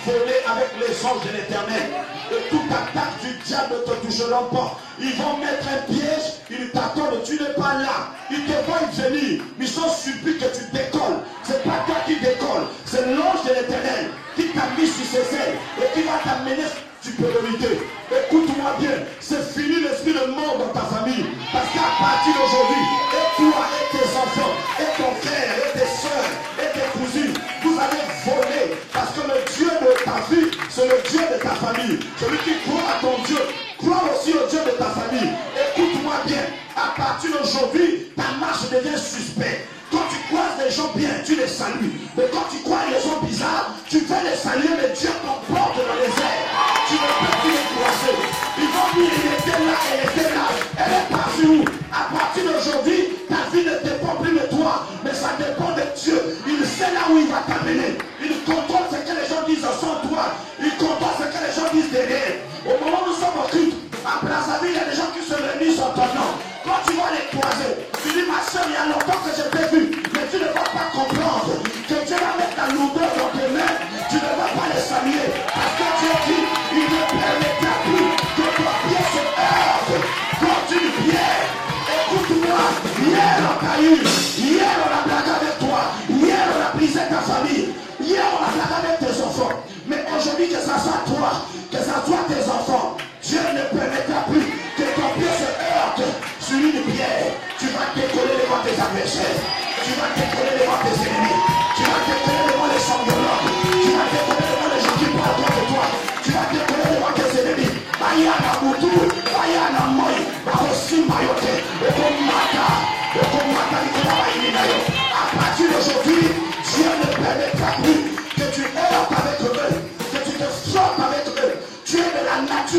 voler avec les anges de l'Éternel. Et toute attaque du diable ne te touchera pas. Ils vont mettre un piège, ils t'attendent, tu n'es pas là. Ils te voient venir, ils sont surpris que tu décolles. C'est pas toi qui décolle, c'est l'ange de l'Éternel qui t'a mis sur ses ailes et qui va t'amener supériorité. Écoute-moi bien, c'est fini l'esprit de mort dans ta famille. Parce qu'à partir d'aujourd'hui, et toi, et tes enfants, et ton frère, et tes soeurs, et tes cousines, vous allez voler. Parce que le Dieu de ta vie, c'est le Dieu de ta famille. Celui qui croit à ton Dieu, croit aussi au Dieu de ta famille. Écoute-moi bien, à partir d'aujourd'hui, ta marche devient suspecte. Quand tu croises les gens bien, tu les salues. Mais quand tu croises les gens bizarres, tu veux les saluer, mais Dieu t'emporte dans les airs. Tu ne peux plus les croiser. Ils vont dire, il était là, elle était là. Elle est partie où? À partir d'aujourd'hui, ta vie ne dépend plus de toi, mais ça dépend de Dieu. Il sait là où il va t'amener. Il contrôle ce que les gens disent sans toi. Il contrôle ce que les gens disent derrière. Au moment où nous sommes au culte, à Brazzaville, il y a des gens qui se réunissent en ton nom. Quand tu vas les croiser, tu dis, ma soeur, il y a longtemps que je t'ai vu, mais tu ne vas pas comprendre que Dieu va mettre la lourdeur dans tes mains. Tu ne vas pas les saluer.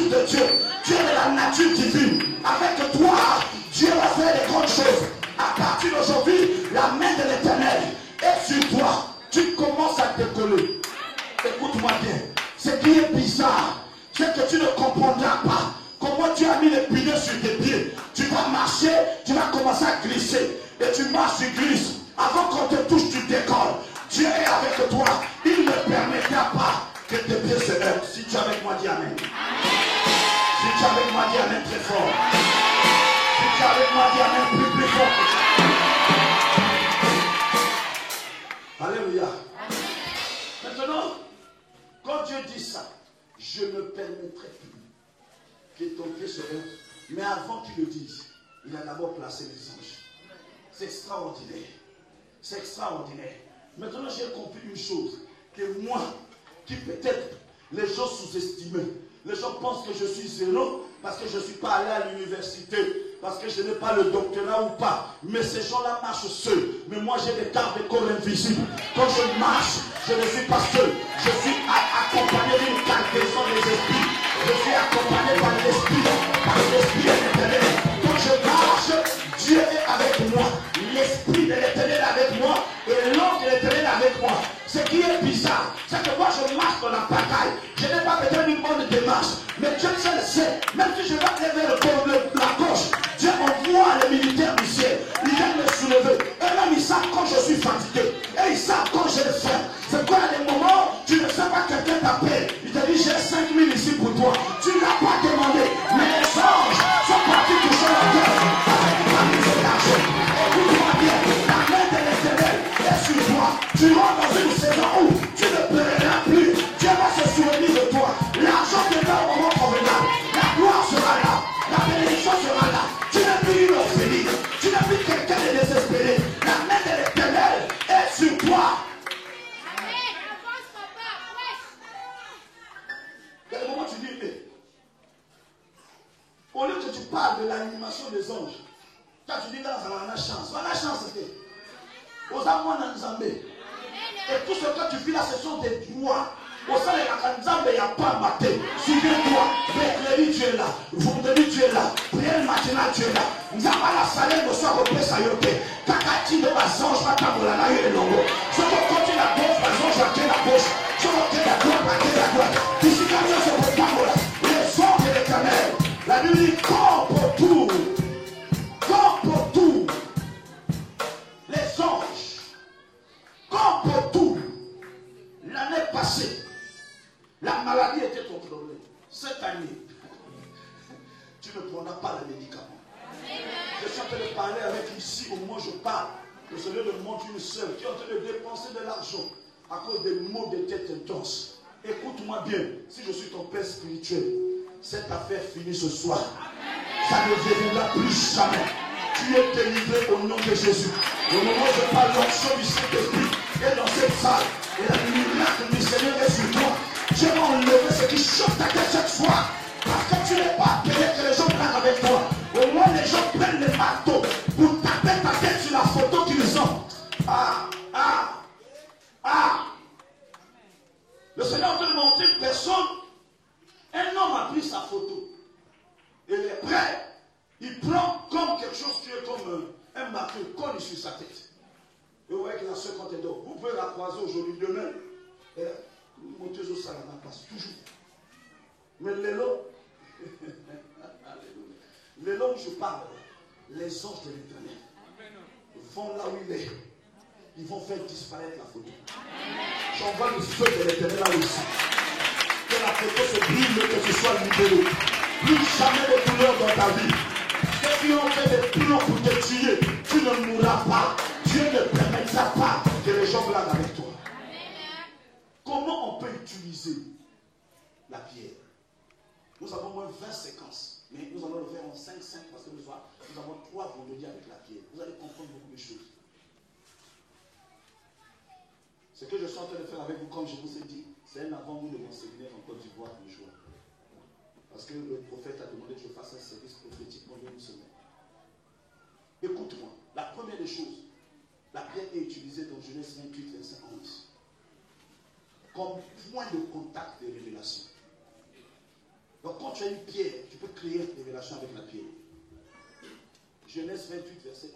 de Dieu. Tu es de la nature divine. Avec toi, Dieu va faire des grandes choses. À partir d'aujourd'hui, la main de l'Éternel est sur toi. Tu commences à décoller. Écoute-moi bien. Ce qui est bizarre, c'est que tu ne comprendras pas comment tu as mis les pneus sur tes pieds. Tu vas marcher, tu vas commencer à glisser. Et tu marches, tu glisses. Avant qu'on te touche, tu décolles. Dieu est avec toi. Il ne permettra pas que tes pieds se heurtent. Si tu es avec moi, dis Amen. Si tu es avec moi, dis Amen très fort. Si tu es avec moi, dis Amen plus fort. Alléluia. Maintenant, quand Dieu dit ça, je ne permettrai plus que ton pied se heurte. Mais avant qu'il le dise, il a d'abord placé les anges. C'est extraordinaire. C'est extraordinaire. Maintenant, j'ai compris une chose. Que moi, qui peut-être les gens sous-estimaient. Les gens pensent que je suis zéro parce que je ne suis pas allé à l'université. Parce que je n'ai pas le doctorat ou pas. Mais ces gens-là marchent seuls. Mais moi, j'ai des cartes de corps invisibles. Quand je marche, je ne suis pas seul. Je suis accompagné d'une cargaison des esprits. Je suis accompagné par l'esprit. Par l'esprit de l'Éternel. Quand je marche, Dieu est avec moi. L'esprit de l'Éternel est avec moi. Et l'ange de l'Éternel est avec moi. Ce qui est bizarre, c'est que moi je marche dans la bataille. Je n'ai pas peut-être une bonne démarche. Mais Dieu le sait. Même si je vais aller vers la gauche, Dieu envoie les militaires du ciel. Ils viennent me soulever. Et même ils savent quand je suis fatigué. Et ils savent quand j'ai faim. C'est quoi les moments, tu ne sais pas, quelqu'un t'appelle. Il te dit j'ai 5 000 ici pour toi. Tu n'as pas demandé. Mais les anges sont partis toucher la terre avec une valise d'argent. Écoute-moi bien. La main de l'Éternel est sur toi. Tu rentres dans une saison où tu ne pleureras plus. Dieu va se souvenir de toi. L'argent viendra au moment convenable. La gloire sera là. La bénédiction sera là. Tu n'es plus une orpheline. Tu n'es plus quelqu'un de désespéré. La main de l'Éternel est sur toi. Il y a des moments où tu dis, mais, au lieu que tu parles de l'animation des anges, quand tu dis, dans la chance, la chance c'était. Aux amours d'Anzambé. Et tout ce que tu vis là, ce sont des droits. Au sein de la Nzambé, il n'y a pas maté. Souviens-toi, mercredi tu es là, vendredi tu es là, prière matinale tu es là. Nzambala salem de soir au Pesayote. Kakati de ma sange, ma taboula, là, il est longo. Ce qu'on continue la gauche, ma sange, à la gauche. Ce qu'on continue la droite, à la droite. Ici, quand il y a ce taboula, les anges de l'Éternel. La Bible dit, camp pour tout. Camp pour tout. Les anges. Camp pour tout. L'année passée, la maladie était ton problème. Cette année, tu ne prendras pas le médicament. Je suis en train de parler avec ici, au moment où je parle. Le Seigneur me montre une sœur qui est en train de dépenser de l'argent à cause des maux de tête intenses. Écoute-moi bien, si je suis ton père spirituel, cette affaire finit ce soir. Ça ne reviendra plus jamais. Tu es délivré au nom de Jésus. Au moment où je parle, l'onction du Saint-Esprit est dans cette salle. Et la miracle du Seigneur est sur toi. Dieu va enlever ce qui choque ta tête chaque fois. Parce que tu n'es pas appelé que les gens parlent avec toi. Au moins les gens prennent les marteaux pour taper ta tête sur la photo qu'ils ont. Le Seigneur veut montrer une personne. Un homme a pris sa photo. Et il est prêt. Il prend comme quelque chose qui est comme un marteau colle sur sa tête. Et vous voyez que la soeur quand elle dort, vous pouvez la croiser aujourd'hui, demain. Montez au salon, elle passe toujours. Mais les longs, les longs où je parle, les anges de l'Éternel vont là où il est. Ils vont faire disparaître la photo. J'envoie le feu de l'Éternel là aussi. Que la photo se brûle, que tu sois libéré. Plus jamais de douleur dans ta vie. Ceux qui ont fait des plans pour te tuer, tu ne mourras pas. Dieu ne permettra pas que les gens blaguent avec toi. Comment on peut utiliser la pierre? Nous avons au moins 20 séquences, mais nous allons le faire en 5-5 parce que nous avons 3 vendredis avec la pierre. Vous allez comprendre beaucoup de choses. Ce que je suis en train de faire avec vous, comme je vous ai dit, c'est un avant-goût de mon séminaire en Côte d'Ivoire le jour. Parce que le prophète a demandé que je fasse un service prophétique pendant une semaine. Écoute-moi, la première des choses, la pierre est utilisée dans Genèse 28, verset 11, comme point de contact de révélation. Donc quand tu as une pierre, tu peux créer des relations avec la pierre. Genèse 28, verset 11.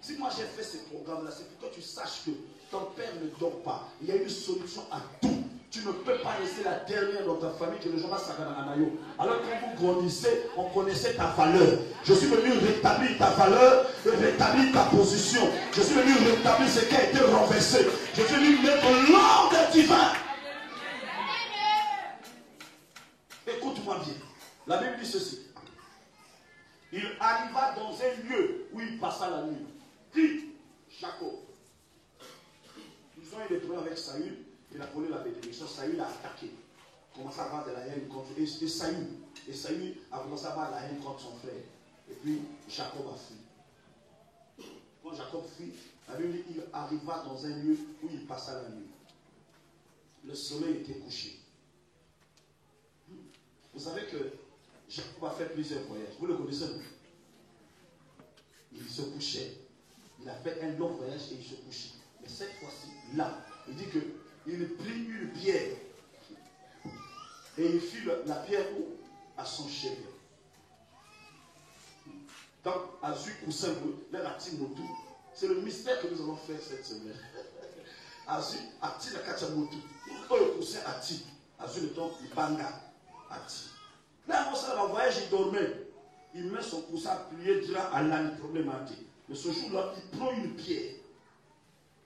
Si moi j'ai fait ce programme-là, c'est pour que tu saches que ton père ne dort pas. Il y a une solution à tout. Tu ne peux pas laisser la dernière dans ta famille que les gens vont s'agrandir. Alors quand vous grandissez, on connaissait ta valeur. Je suis venu rétablir ta valeur, rétablir ta position. Je suis venu rétablir ce qui a été renversé. Je suis venu mettre l'ordre divin. Écoute-moi bien. La Bible dit ceci. Il arriva dans un lieu où il passa la nuit. Qui? Jacob. Ils ont eu des problèmes avec Saül. Il a volé la bénédiction. Saül a attaqué. Il a commencé à avoir de la haine contre Saül a commencé à avoir de la haine contre son frère. Et puis Jacob a fui. Quand Jacob fuit, la Bible dit qu'il arriva dans un lieu où il passa la nuit. Le soleil était couché. Vous savez que Jacob a fait plusieurs voyages. Vous le connaissez, non? Il se couchait. Il a fait un long voyage et il se couchait. Mais cette fois-ci, là, il dit qu'il prit une pierre et il fit la pierre où? À son chef. Donc, Azu Koussin, c'est le mystère que nous allons faire cette semaine. Azu, Ati la Kachamotu. Quand le Koussin Ati, Azu le temps, il banga. Ati. Là, avant ça, le voyage, il dormait. Il met son coussin appuyé, il dira à l'âne problématique. Mais ce jour-là, il prend une pierre.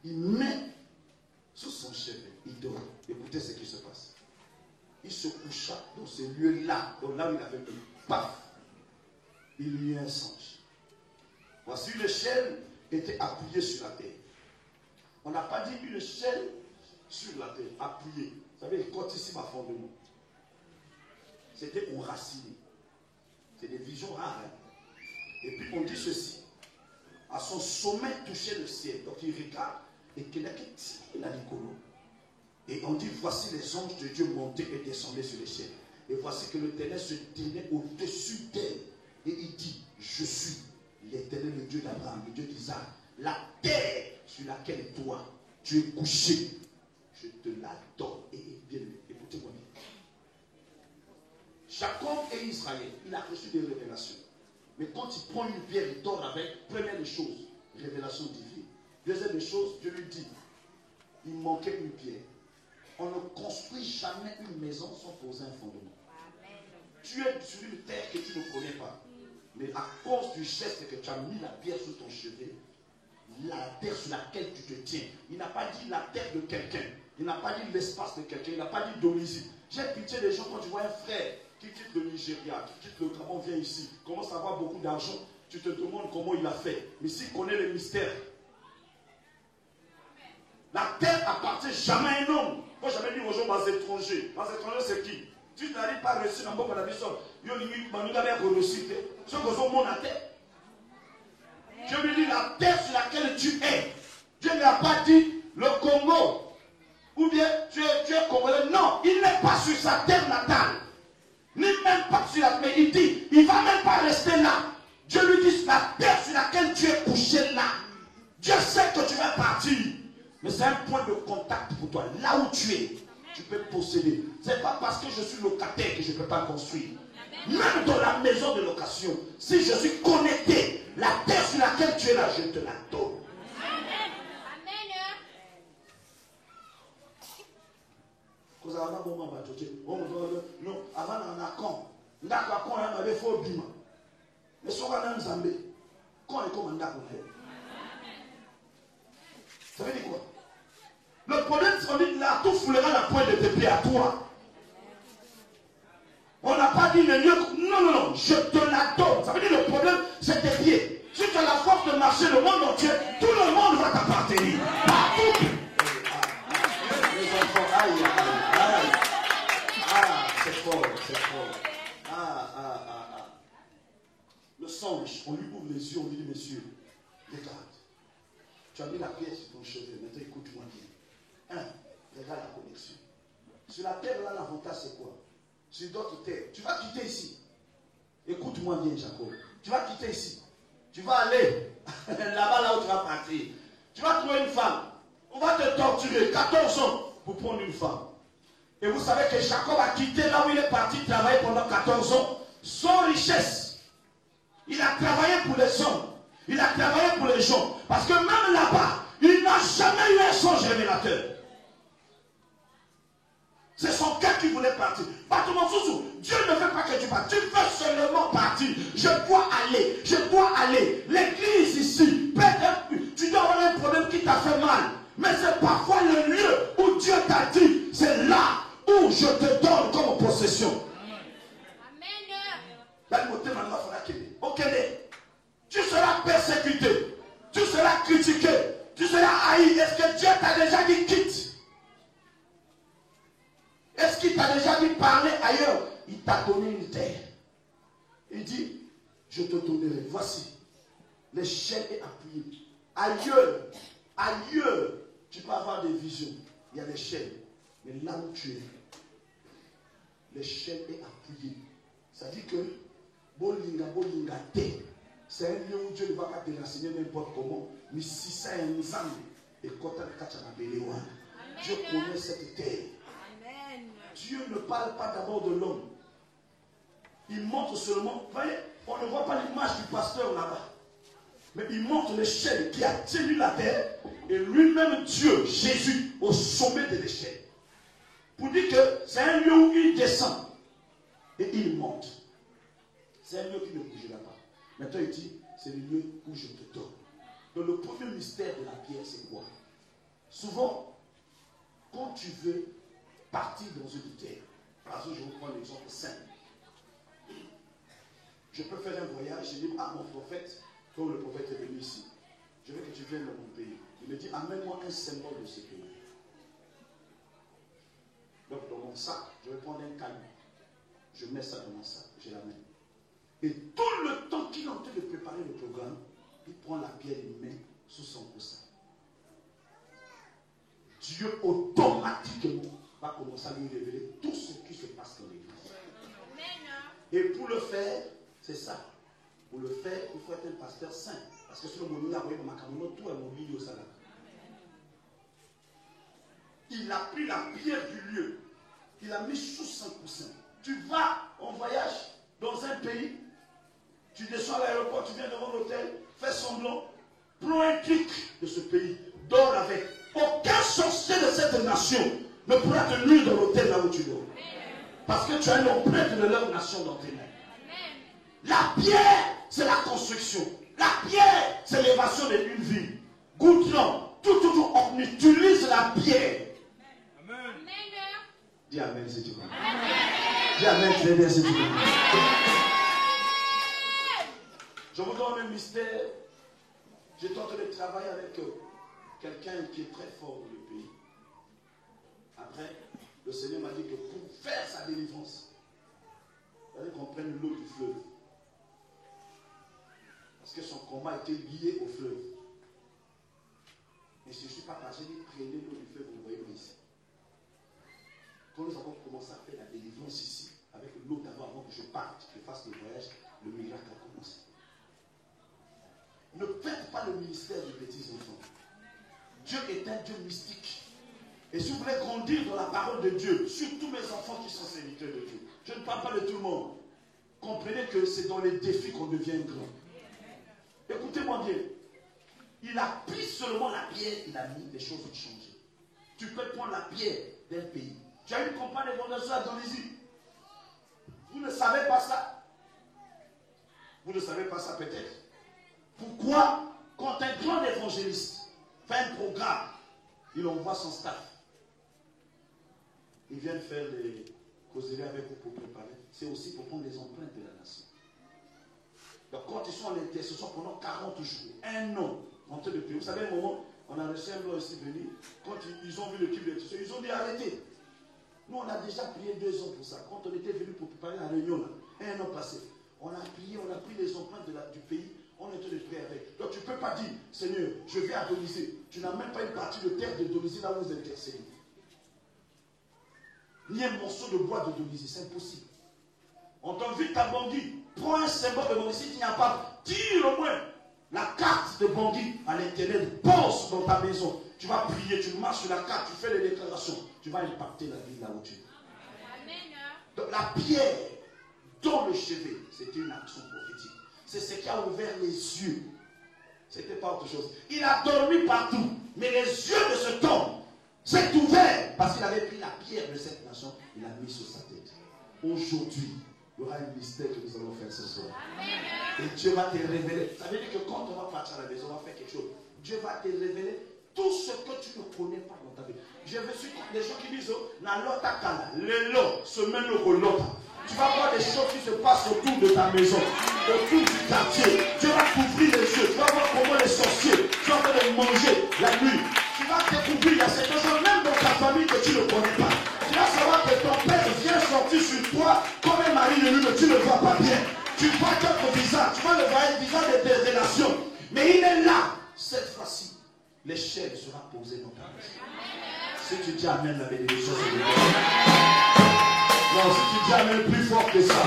Il met sur son cheveu. Il dort. Écoutez ce qui se passe. Il se coucha dans ce lieu-là. Donc là où il avait pris. Paf! Il y eut un songe. Voici une échelle était appuyée sur la terre. On n'a pas dit une échelle sur la terre, appuyée. Vous savez, quand ici ma fondement. C'était enraciné. C'est des visions rares. Hein? Et puis on dit ceci. À son sommet touchait le ciel. Donc il regarde et qu'il a tiré la Nicolo. Et on dit voici les anges de Dieu montaient et descendaient sur les ciels. Et voici que l'Éternel se tenait au-dessus d'elle. Et il dit, je suis l'Éternel, le Dieu d'Abraham, le Dieu d'Isaac. La terre sur laquelle toi, tu es couché, je te la donne. Et bien, écoutez-moi bien. Jacob et Israël, il a reçu des révélations. Mais quand il prend une pierre, il dort avec, première des choses, révélation divine. Deuxième des choses, Dieu lui dit, il manquait une pierre. On ne construit jamais une maison sans poser un fondement. Tu es sur une terre que tu ne connais pas. Mais à cause du geste que tu as mis la pierre sur ton chevet, la terre sur laquelle tu te tiens, il n'a pas dit la terre de quelqu'un, il n'a pas dit l'espace de quelqu'un, il n'a pas dit domicile. J'ai pitié des gens quand tu vois un frère qui quitte le Nigeria, qui quitte le Gabon, vient ici, commence à avoir beaucoup d'argent, tu te demandes comment il a fait. Mais s'il connaît les mystères, la terre appartient jamais à un homme. Moi, jamais dit aux gens, aux étrangers. Les étrangers, c'est qui? Tu n'arrives pas à réussir dans beaucoup de vision. Yo limite, nous avons réussi. Ce que sont mon terre. Je lui dis la terre sur laquelle tu es. Dieu n'a pas dit le Congo. Ou bien tu es congolais. Non, il n'est pas sur sa terre natale. Ni même pas sur la terre. Il dit, il ne va même pas rester là. Dieu lui dit la terre sur laquelle tu es couché là. Dieu sait que tu vas partir. Mais c'est un point de contact pour toi. Là où tu es, tu peux posséder. Ce n'est pas parce que je suis locataire que je ne peux pas construire. Même dans la maison de location, si je suis connecté, la terre sur laquelle tu es là, je te la donne. Amen. Non, avant on a con. D'accord, quand on avait faux bima. Mais si on a un zambé, quand on est comme un d'accord. Ça veut dire quoi? Le problème, c'est qu'on dit là, tout foulera la pointe de tes pieds à toi. On n'a pas dit le lieu. Non, je te la donne. Ça veut dire le problème, c'est tes pieds. Si tu as la force de marcher le monde entier, tout le monde va t'appartenir. Partout. Les enfants, aïe. C'est fort. Le songe, on lui ouvre les yeux, on lui dit, monsieur, regarde. Tu as mis la pierre sur ton cheveu, maintenant écoute-moi bien. Regarde la connexion. Sur la terre, là, l'avantage, c'est quoi? Sur d'autres terres. Tu vas quitter ici. Écoute-moi bien, Jacob. Tu vas quitter ici. Tu vas aller là-bas, là où tu vas partir. Tu vas trouver une femme. On va te torturer 14 ans pour prendre une femme. Et vous savez que Jacob a quitté là où il est parti travailler pendant 14 ans sans richesse. Il a travaillé pour les hommes. Il a travaillé pour les gens. Parce que même là-bas, il n'a jamais eu un songe révélateur. C'est son cœur qui voulait partir. Dieu ne veut pas que tu partes. Tu veux seulement partir. Je dois aller. Je dois aller. L'église ici, peut-être tu dois avoir un problème qui t'a fait mal. Mais c'est parfois le lieu où Dieu t'a dit, c'est là où je te donne comme possession. Tu seras persécuté. Tu seras critiqué. Tu seras haï. Est-ce que Dieu t'a déjà dit quitte? Est-ce qu'il t'a déjà dit parler ailleurs? Il t'a donné une terre. Il dit, je te donnerai. Voici, l'échelle est appuyée. Ailleurs, tu peux avoir des visions. Il y a l'échelle. Mais là où tu es, l'échelle est appuyée. Ça dit que, c'est un lieu où Dieu ne va pas te renseigner n'importe comment. Mais si c'est un ensemble, et quand Dieu connaît cette terre. Dieu ne parle pas d'abord de l'homme. Il montre seulement, vous voyez, on ne voit pas l'image du pasteur là-bas. Mais il montre l'échelle qui a tenu la terre et lui-même Dieu, Jésus, au sommet de l'échelle. Pour dire que c'est un lieu où il descend et il monte. C'est un lieu qui ne bougera pas. Maintenant il dit, c'est le lieu où je te donne. Donc le premier mystère de la pierre, c'est quoi? Souvent, quand tu veux partir dans une terre, par exemple, je vous prends l'exemple simple. Je peux faire un voyage, je dis à mon prophète, comme le prophète est venu ici, je veux que tu viennes dans mon pays. Il me dit, amène-moi un symbole de ce pays. Donc dans mon sac, je vais prendre un caillou. Je mets ça dans mon sac, je l'amène. Et tout le temps qu'il est en train de préparer le programme, il prend la pierre et il met sous son coussin. Dieu automatiquement va commencer à lui révéler tout ce qui se passe dans l'église. Et pour le faire, c'est ça. Pour le faire, il faut être un pasteur saint. Parce que sinon, tout est mobile au salaire. Il a pris la pierre du lieu. Il a mis sous son coussin. Tu vas en voyage dans un pays, tu descends à l'aéroport, tu viens devant l'hôtel, fais semblant, prends un truc de ce pays, dors avec. Aucun sorcier de cette nation ne pourra te nuire dans l'hôtel là où tu dors. Parce que tu as une empreinte de leur nation dans tes mains. La pierre, c'est la construction. La pierre, c'est l'élévation d'une ville. Goudron, tout, on utilise la pierre. Amen. Dis Amen si tu veux. Dis Amen très bien si tu veux. Je vous donne un mystère. J'étais en train de travailler avec quelqu'un qui est très fort dans le pays. Après, le Seigneur m'a dit que pour faire sa délivrance, il fallait qu'on prenne l'eau du fleuve. Parce que son combat était lié au fleuve. Et je ne suis pas passé, j'ai dit, prenez l'eau du fleuve, vous voyez ici. Quand nous avons commencé à faire la délivrance ici, avec l'eau d'avant, avant que je parte, que je fasse le voyage, le miracle a commencé. Ne faites pas le ministère des petits enfants. Dieu est un Dieu mystique. Et si vous voulez grandir dans la parole de Dieu, surtout mes enfants qui sont serviteurs de Dieu, je ne parle pas de tout le monde. Comprenez que c'est dans les défis qu'on devient grand. Écoutez-moi bien. Il a pris seulement la pierre, il a mis, les choses ont changé. Tu peux prendre la pierre d'un pays. Tu as une campagne de fondation à Indonésie. Vous ne savez pas ça. Vous ne savez pas ça peut-être. Pourquoi, quand un grand évangéliste fait un programme, il envoie son staff. Ils viennent faire les causeries avec vous pour préparer. C'est aussi pour prendre les empreintes de la nation. Donc quand ils sont en intercession pendant 40 jours, un an, en train de prier. Vous savez, un moment, on a reçu un blanc ici venu. Quand ils ont vu l'équipe d'intercession, ils ont dit arrêtez. Nous, on a déjà prié 2 ans pour ça. Quand on était venu pour préparer la réunion, là, un an passé, on a prié, on a pris les empreintes du pays. On est en train de prier avec. Donc tu ne peux pas dire, Seigneur, je vais à Domicile. Tu n'as même pas une partie de terre de Domicile là où vous intercédez. Ni un morceau de bois de Domicile, c'est impossible. On t'invite à Bangui, prends un symbole de Domicile, il n'y a pas. Tire au moins. La carte de bandit à l'intérieur pose dans ta maison. Tu vas prier, tu marches sur la carte, tu fais les déclarations. Tu vas impacter la vie là où tu es. Donc la pierre dans le chevet, c'était une action prophétique. C'est ce qui a ouvert les yeux. C'était pas autre chose. Il a dormi partout, mais les yeux de cet homme s'est ouvert parce qu'il avait pris la pierre de cette nation, il l'a mis sur sa tête. Aujourd'hui, il y aura un mystère que nous allons faire ce soir. Et Dieu va te révéler. Ça veut dire que quand on va partir à la maison, on va faire quelque chose. Dieu va te révéler tout ce que tu ne connais pas dans ta vie. Je suis des gens qui disent na lota kala, le lot, semaine au lota. Tu vas voir des choses qui se passent autour de ta maison, autour du quartier. Dieu va t'ouvrir les yeux. Tu vas voir comment les sorciers sont en train de manger la nuit. Tu vas découvrir, il y a certaines choses, même dans ta famille, que tu ne connais pas. Tu vas savoir que ton père vient sortir sur toi comme un mari de lui, mais tu ne le vois pas bien. Tu vois quelques visages, tu vas le voir, le visage de tes relations. Mais il est là. Cette fois-ci, l'échelle sera posée dans ta maison. Si tu dis amen, la bénédiction c'est de toi. Non, si tu dis amen plus fort que ça.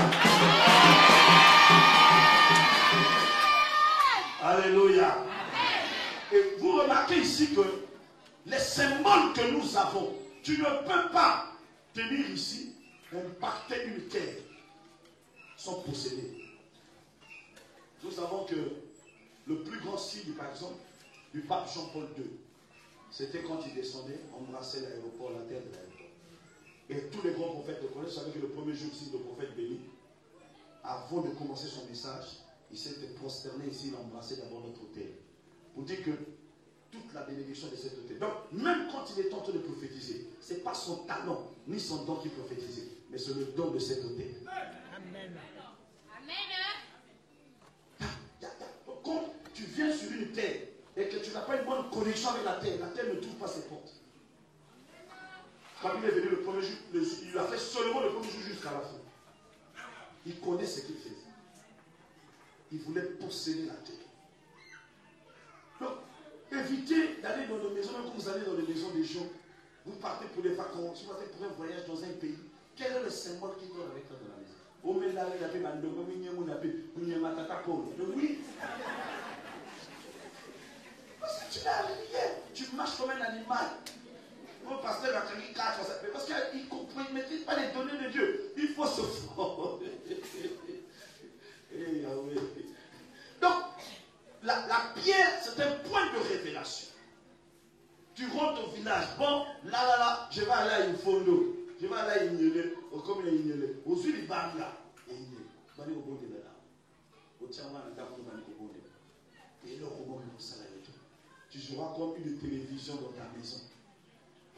Alléluia. Et vous remarquez ici que les symboles que nous avons, tu ne peux pas tenir ici, impacter une terre sans posséder. Nous savons que le plus grand signe, par exemple, du pape Jean-Paul II, c'était quand il descendait, embrassait l'aéroport, la terre de l'aéroport. Et tous les grands prophètes le connaissent. Vous savez que le premier jour ici, le prophète béni, avant de commencer son message, il s'était prosterné ici, il a embrassé d'abord notre hôtel. Pour dire que toute la bénédiction de cet hôtel. Donc, même quand il est tenté de prophétiser, ce n'est pas son talent, ni son don qui prophétisait, mais c'est le don de cet hôtel. Amen. Quand tu viens sur une terre et que tu n'as pas une bonne connexion avec la terre ne trouve pas ses portes. Quand il est venu le premier jour, il a fait seulement le premier jour jusqu'à la fin. Il connaît ce qu'il faisait. Il voulait posséder la terre. Donc, évitez d'aller dans des maisons, même quand vous allez dans les maisons des gens, vous partez pour des vacances, vous partez pour un voyage dans un pays. Quel est le symbole qui donne avec toi dans la maison? Oui. Parce que tu n'as rien. Tu marches comme un animal. Mon pasteur va te dire 4, parce qu'il comprend, il ne maîtrise pas les données de Dieu. Il faut se former. Donc, la pierre, c'est un point de révélation. Tu rentres au village. Bon, là, je vais aller à une fondo. Je vais aller à Ignele. Comme il y a Ignele. Au sud du bar là. Ignele. Je vais aller au bon de là. Au Tchama, je vais aller au bon de. Et là, au bon de ça, tu joueras comme une télévision dans ta maison.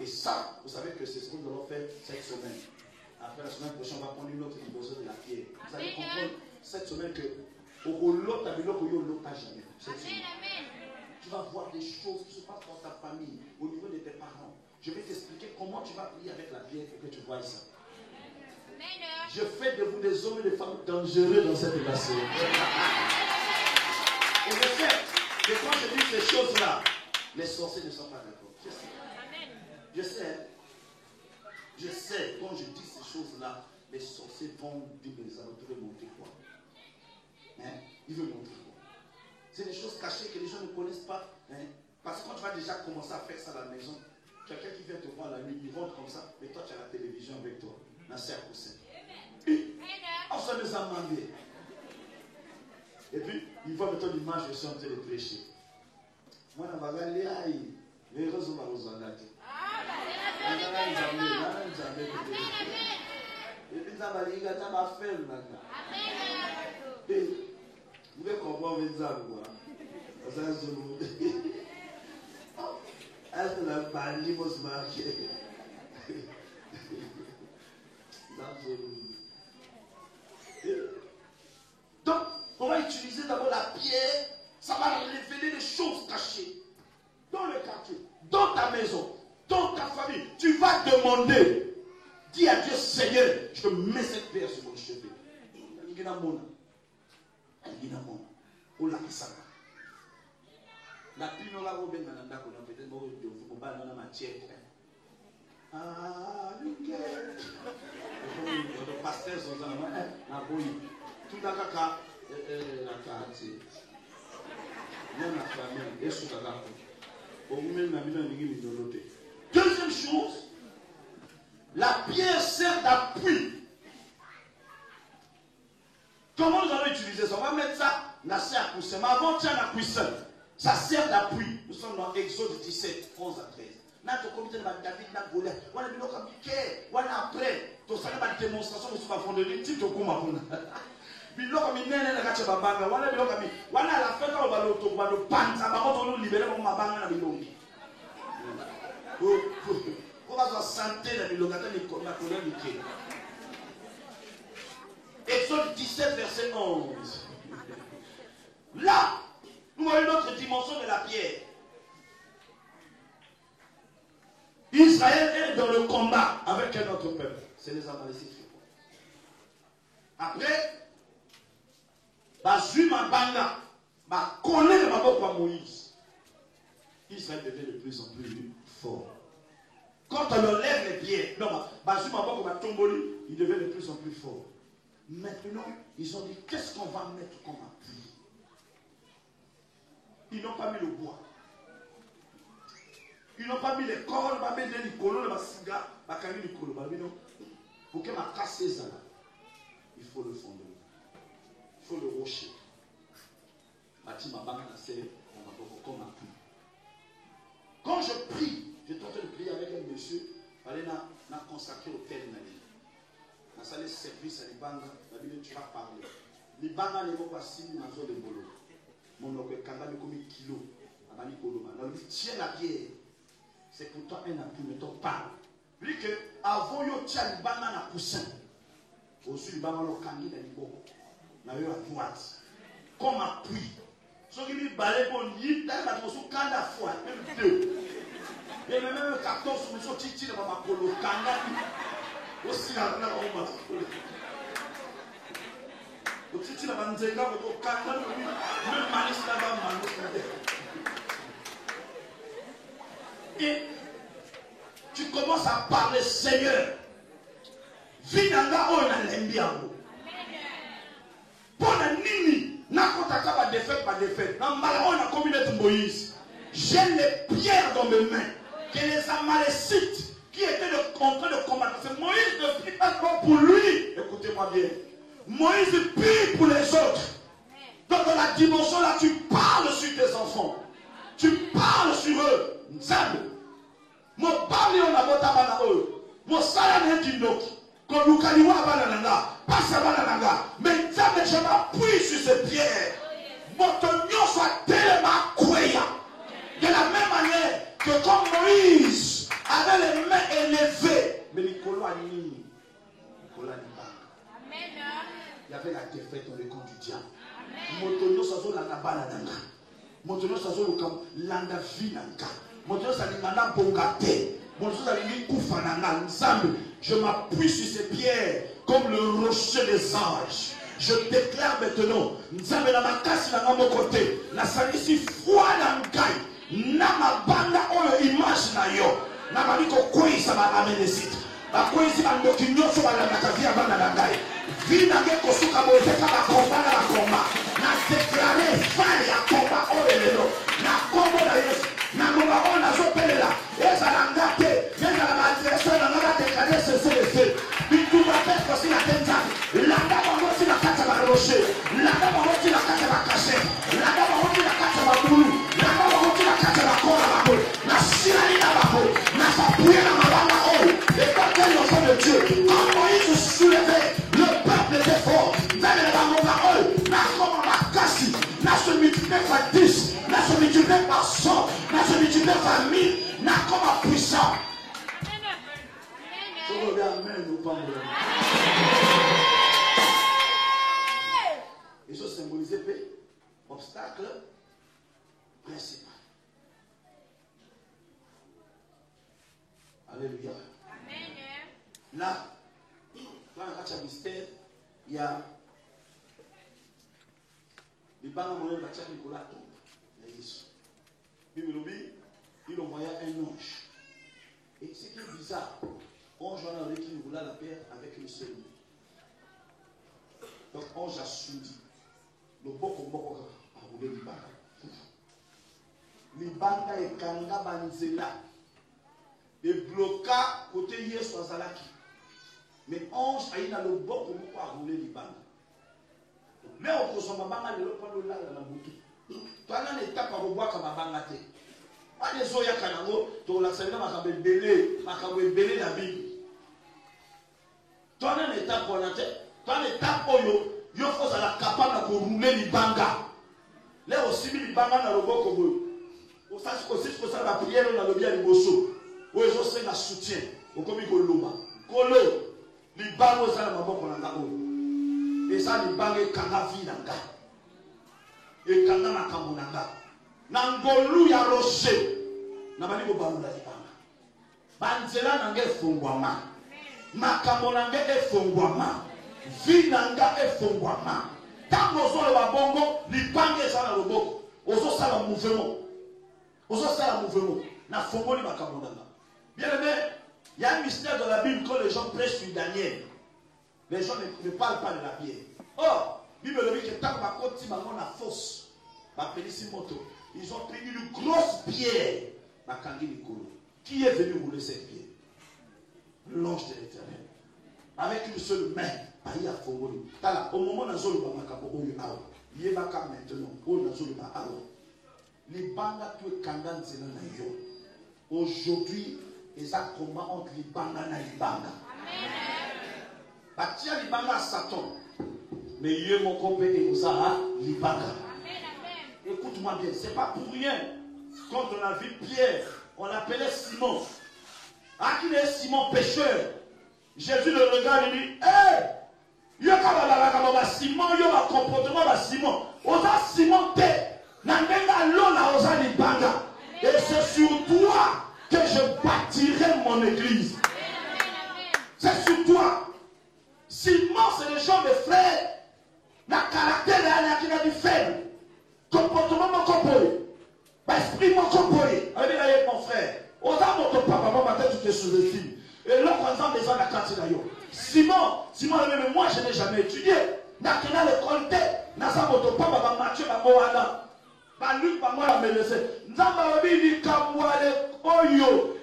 Et ça, vous savez que c'est ce que nous allons faire cette semaine. Après la semaine prochaine, on va prendre une autre dimension de la pierre. Vous allez comprendre cette semaine que au lot, tu as jamais. Tu vas voir des choses qui se passent dans ta famille, au niveau de tes parents. Je vais t'expliquer comment tu vas prier avec la pierre pour que tu vois ça. Je fais de vous des hommes et des femmes dangereux dans cette nation. Et je sais que quand je dis ces choses-là, les sorciers ne sont pas d'accord. Je sais, quand je dis ces choses-là, les sorciers vont dire, mais ça va te montrer quoi? Hein? Ils veulent montrer quoi? C'est des choses cachées que les gens ne connaissent pas. Hein? Parce que quand tu vas déjà commencer à faire ça à la maison, quelqu'un qui vient te voir la nuit, il rentre comme ça, mais toi tu as la télévision avec toi. Et puis, il voit maintenant l'image, je suis en train de prêcher. Moi, je vais aller à les réseaux vont vous en dire. Et puis, ça va aller, ça va faire maintenant. Et vous pouvez comprendre ça, quoi. Ça, c'est bon. Est-ce que la panique va se marquer? Donc, on va utiliser d'abord la pierre. Ça va révéler des choses cachées dans le quartier, dans ta maison, dans ta famille. Tu vas demander. Dis à Dieu, Seigneur, je mets cette pierre sur mon cheveu. La pinola robe nananda qu'on a peut-être au bas dans la matière. Ah, nickel. Le pasteur sont dans la bouille. Tout à caca, la carte. Deuxième chose, la pierre sert d'appui. Comment nous allons utiliser ça? On va mettre ça dans la coussin. Mais avant, tiens la cuisson. Ça sert d'appui. Nous sommes dans Exode 17, 11 à 13. Notre comité de David n'a volé. On a vu notre amitié. On a après. Tout ça, la démonstration de ce qu'on a fait. Tu te comprends. Biloko minene na kache babanga wana biloko mi wana la fête on va l'auto va le panza ba on nous libérer comme mabanga na bilongi on va se santé na bilongi ata ni na kola ni ke Exode 17 verset 11. Là nous voyons notre dimension de la pierre. Israël est dans le combat avec un autre peuple, c'est les Amalécites. Après Bazuma Banga, connaît le maboko à Moïse. Israël devient de plus en plus fort. Quand on enlève les pieds, non, Bazuma Banga Tomboli, il devient de plus en plus fort. Maintenant, ils ont dit qu'est-ce qu'on va mettre comme appui? Ils n'ont pas mis le bois. Ils n'ont pas mis les cordes, pas mis les colons, les cigares, les colons. Pour que ma casse ça là, il faut le fondement. Il faut le rocher. Quand je prie, je tentais de prier avec un monsieur, il m'a consacré au tel nani. Dans sa service à l'Ibanga, la Bible tu vas parler. L'Ibanga n'est pas si dans la zone de Bolo. Mon oncle Kanda me comme kilo. Abani Koloma. On lui tient la pierre. C'est pour toi un appui, mais toi parle. Lui que avant yo tient l'Ibanga na poussin. Aussi l'Ibanga le kangi dans l'Ibanga. Na yo à droite. Comme appui. Ce qui dit balai pour lui, là il va te sous kanda fois, même deux. Et même le carton sur le titi de ma polo kanda. Aussi là on va le titi de ma nzenga au kanda même manis là-bas manis. Et tu commences à parler Seigneur. Vinanga on a l'embiango. Pour la nini, n'a contacté pas défaite, pas défaite. Dans on a combiné Moïse. J'ai les pierres dans mes mains. Que les Amalécites qui étaient en train de combattre. Parce que Moïse ne prie pas pour lui. Écoutez-moi bien. Moïse prie pour les autres. Donc dans la dimension là, tu parles sur tes enfants. Tu parles sur eux. Nzambe. Mon parler on a botama na eux. Mon salaire n'est qu'une autre. Quand nous caliwa banananga, pas ça banananga. Mais Nzambe je m'appuie sur ces pierres. Mon tonio soit tellement croyant. De la même manière que comme Moïse avait les mains élevées, mais Nicolas a mis. Nicolas n'a pas. Il y avait la défaite dans le camp du diable. Motonio sazo la banananga. Motonio sazo le landa vinanga. Motonio salimana bongate. Motonio salimani kufananga. Ensemble, je m'appuie sur ces pierres comme le rocher des anges. Je déclare maintenant, Nzambe na makasi na mon côté, la salisi foi na ngai, na mabanda oyo image na yo, na maliko kwisa ba Amalécites. Ba kwisi ba ndoki nyoso ba na kavia bana na ngai. Vina nge kosuka bozeka ba komba na komba. Na déclarer fin ya komba oyo lelo. Na kombo na Yesu. Na ngoma ona zo pelela. Eza na ngate, eza na adversaire na ngate déclarer cessez. Bitu ba peko si la tenza. Landa bango si la kata ba rocher. Landa bango si la kata ba caché. Landa bango si la kata ba bulu. Landa bango si la kata ba kola ba bulu. Na silani na ba bulu. Na s'appuyer na mabanga oyo. Et quand elle est enfant de Dieu, quand Moïse se soulevait, le peuple était fort. Dans les bangomaoles, n'a comme ma cassi, n'a se multiplié par 10, n'a se multiplié par 100, n'a se multiplié par 1000, n'a comme un puissant. Amen ou pas? Et ça symbolisait obstacle principal. Alléluia. Là, dans le mystère, il y a les bancs de Nicolas tombe. Il envoya un ange. Et ce qui est bizarre, ange a avec Nicolas la paix avec le Seigneur. Donc ange a soudi. Le boko a roulé du banc. libanga ekanga banzela. Et bloqua côté Yesu azalaki. Mais ange aïe na le bon comme quoi rouler libanga. Mais on consomme banga le pas le là na butu. Toi na étape à revoir comme banga te. Pas des oya kanango, to la semaine makambe belé la Bible. Toi na étape pour la tête. Toi na étape yo faut ça la capable de rouler libanga. Là aussi libanga na robot comme on sache aussi que ça la prière dans le bien liboso. Où ils ont fait la soutien. Au comme il koloma. Kolo libanga ça la maboko na ngabo. Et ça libanga kanga vie nanga. Et kanga na kamonanga. Nangolu ya rocher. Na bali ko balula libanga. Banzela nanga efungwama. Makamonanga efungwama. Vie nanga efungwama. Tango zo le babongo libanga ça na loboko. Ozo ça la mouvement. Ozo ça la mouvement. Na fongoli makamonanga. Bien aimé, il y a un mystère dans la Bible quand les gens prêchent sur Daniel. Les gens ne parlent pas de la pierre. Or, la Bible dit que tant que ma côte la fosse, ils ont pris une grosse pierre. Qui est venu rouler cette pierre? L'ange de l'Éternel. Avec une seule main. Au moment où il y a maintenant. Les bandes aujourd'hui, ils ont combat entre les bandes et les bandes. Batia les bandes à Satan. Mais il y a mon compagnon et les bandes. Écoute-moi bien, c'est pas pour rien. Quand on a vu Pierre, on l'appelait Simon. Ah, qui est Simon pécheur? Jésus le regarde et dit, hé! Il y a Simon, il y a un comportement de Simon. Osa Simon te. Nangenga lola osa li banga. Et c'est sur toi que je bâtirai mon église. C'est sur toi. Simon, c'est le genre de frère. Le caractère qui a du faible. Comportement mon comporé. Esprit mon comporé. Allez, mon frère. Osa mon papa, maman, tu te sous-estimes. Et là, quand on a besoin de la carte d'ailleurs. Simon, mais moi je n'ai jamais étudié. N'a qu'à l'école, n'a pas mon papa, Mathieu, ma moana. Luc, ma moana, me laisse. N'a dit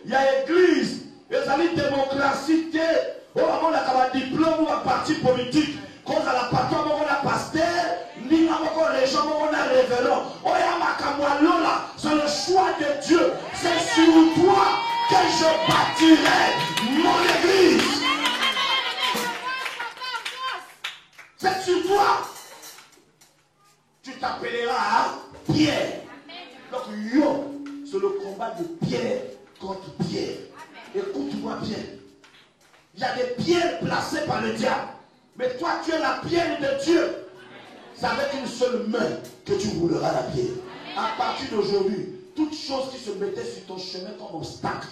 il y a église, il y a une démocratie, on a un diplôme ou un parti politique. Quand on a la patron, on a pasteur, ni les gens, on a révérend. C'est le choix de Dieu. C'est sur toi que je bâtirai mon église. C'est sur toi. Tu t'appelleras Pierre. Donc, c'est le combat de Pierre contre Pierre. Écoute-moi bien. Il y a des pierres placées par le diable. Mais toi, tu es la pierre de Dieu. C'est avec une seule main que tu rouleras la pierre. À partir d'aujourd'hui, toute chose qui se mettait sur ton chemin comme obstacle,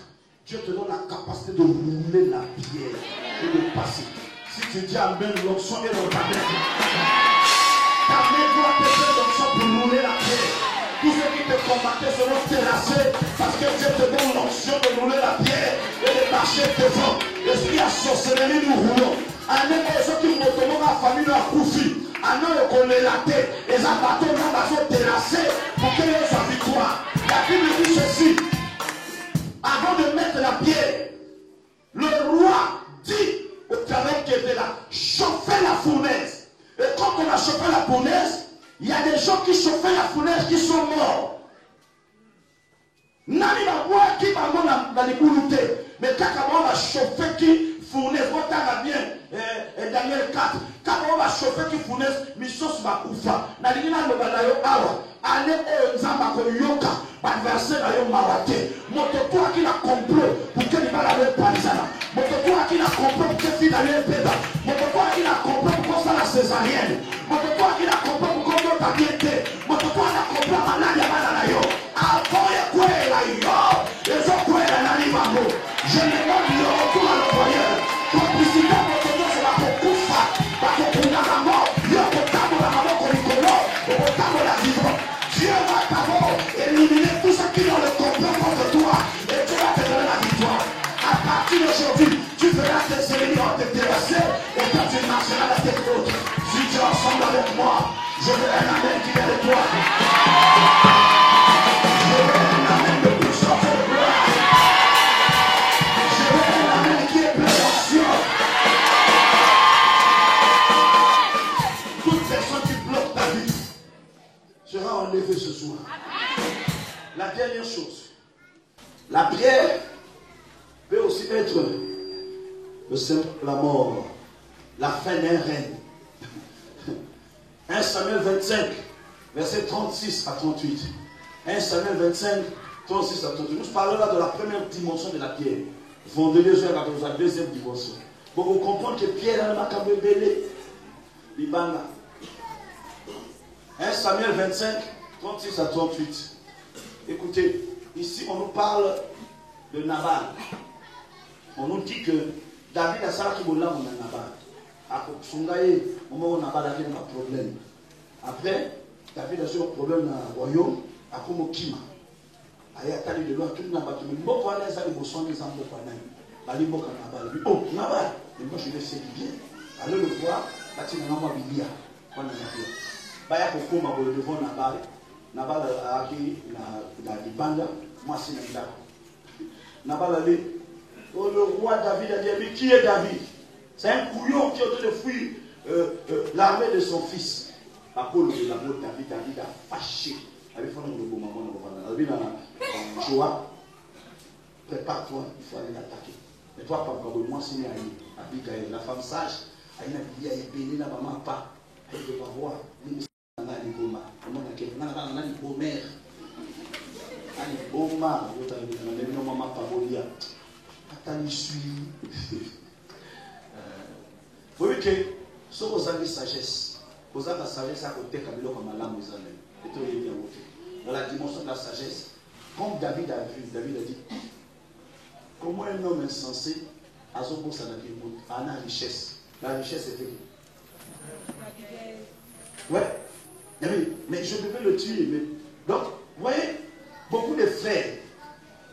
Dieu te donne la capacité de rouler la pierre et de passer. Si tu dis Amen, l'onction est dans ta main. Ta main doit te faire l'onction pour rouler la pierre. Tous ceux qui te combattaient seront terrassés parce que Dieu te donne l'onction de rouler la pierre et de marcher devant. L'esprit à sorcellerie, nous roulons. Un émotion qui nous tombe la famille à Koufi. Un homme qu'on est laté. Et un bateau sont terrassés pour qu'il y ait sa victoire. La Bible dit ceci. Avant de mettre la pierre, le roi dit au travail qui était là, chauffez la fournaise. Et quand on a chauffé la fournaise, il y a des gens qui chauffaient la fournaise qui sont morts. Nani va voir qui va dans les bouloutes. Mais quand on va chauffer qui fournaise, on t'a bien Daniel 4. Quand on va chauffer qui fournaise, mission va koufa. Nani na no balayo awa. Allez au nzamba ko yoka. Adversaire na yo mawate. Moto toi qui n'a complot pour que les balades parisana. Moto toi qui n'a complot pour que fille d'aller péda. Moto toi qui n'a complot pour qu'on la césarienne. Moto toi qui n'a complot pour qu'on doit t'inquiéter. Moto toi n'a complot à la yamana yo. Akoye kwe la yo. Les autres kwe la nani mambo. Je me demande le retour à l'employeur. Complicité moto toi c'est la koufa. Parce que pour la mort, yo kotamo la mort kolikolo. Kotamo la vivre. Dieu va d'abord éliminer tout ce qui est dans le complot contre toi et tu vas te donner la victoire. À partir d'aujourd'hui, tu verras tes ennemis en te terrasser et quand tu marcheras la tête haute. Si tu es ensemble avec moi, La dernière chose. La prière peut aussi être le symbole de la mort. La fin d'un règne. 1 Samuel 25, verset 36 à 38. 1 Samuel 25, 36 à 38. Nous parlons là de la première dimension de la pierre. Vendredi, je vais la deuxième dimension. Pour vous comprendre que Pierre a un belé. Libanga. 1 Samuel 25, 36 à 38. Écoutez, ici on nous parle de Nabal. On nous dit que David a ça qui voulait mon Nabal. Après, moment où Nabal avait un problème. Après, David a eu un problème dans le royaume, à Komokima. Il y a tali de l'autre, tout le monde a dit, mais beaucoup de gens ont besoin des hommes de Kwanam. Il y a Nabal. Oh, Nabal. Et moi je le sais bien. Allez le voir, il y a un Biblia. Il y a beaucoup de devant Nabal. Nabal a dit, la Libanda, moi c'est Nabal. Nabal a dit, oh, le roi David a dit, mais qui est David? C'est un couillon qui est en train de fuir l'armée de son fils. À cause de la mort de David, David a fâché. Avec le bon moment, David a Joab, prépare-toi, il faut aller l'attaquer. Mais toi, papa, moi, c'est Abigail, la femme sage, elle a béni la maman, pas. Elle ne peut pas voir. Elle a dit, Boma. Elle a dit, Bomer. Elle a dit, Boma. Elle a dit, maman, pas Bolia. Attends, je suis. Vous voyez que, si vous avez sagesse, vous avez la sagesse à côté, comme la lame, vous avez. Dans la dimension de la sagesse, comme David a vu, David a dit, comment un homme insensé a la richesse. La richesse est faite. Ouais. Mais je devais le tuer. Mais... Donc, vous voyez, beaucoup de frères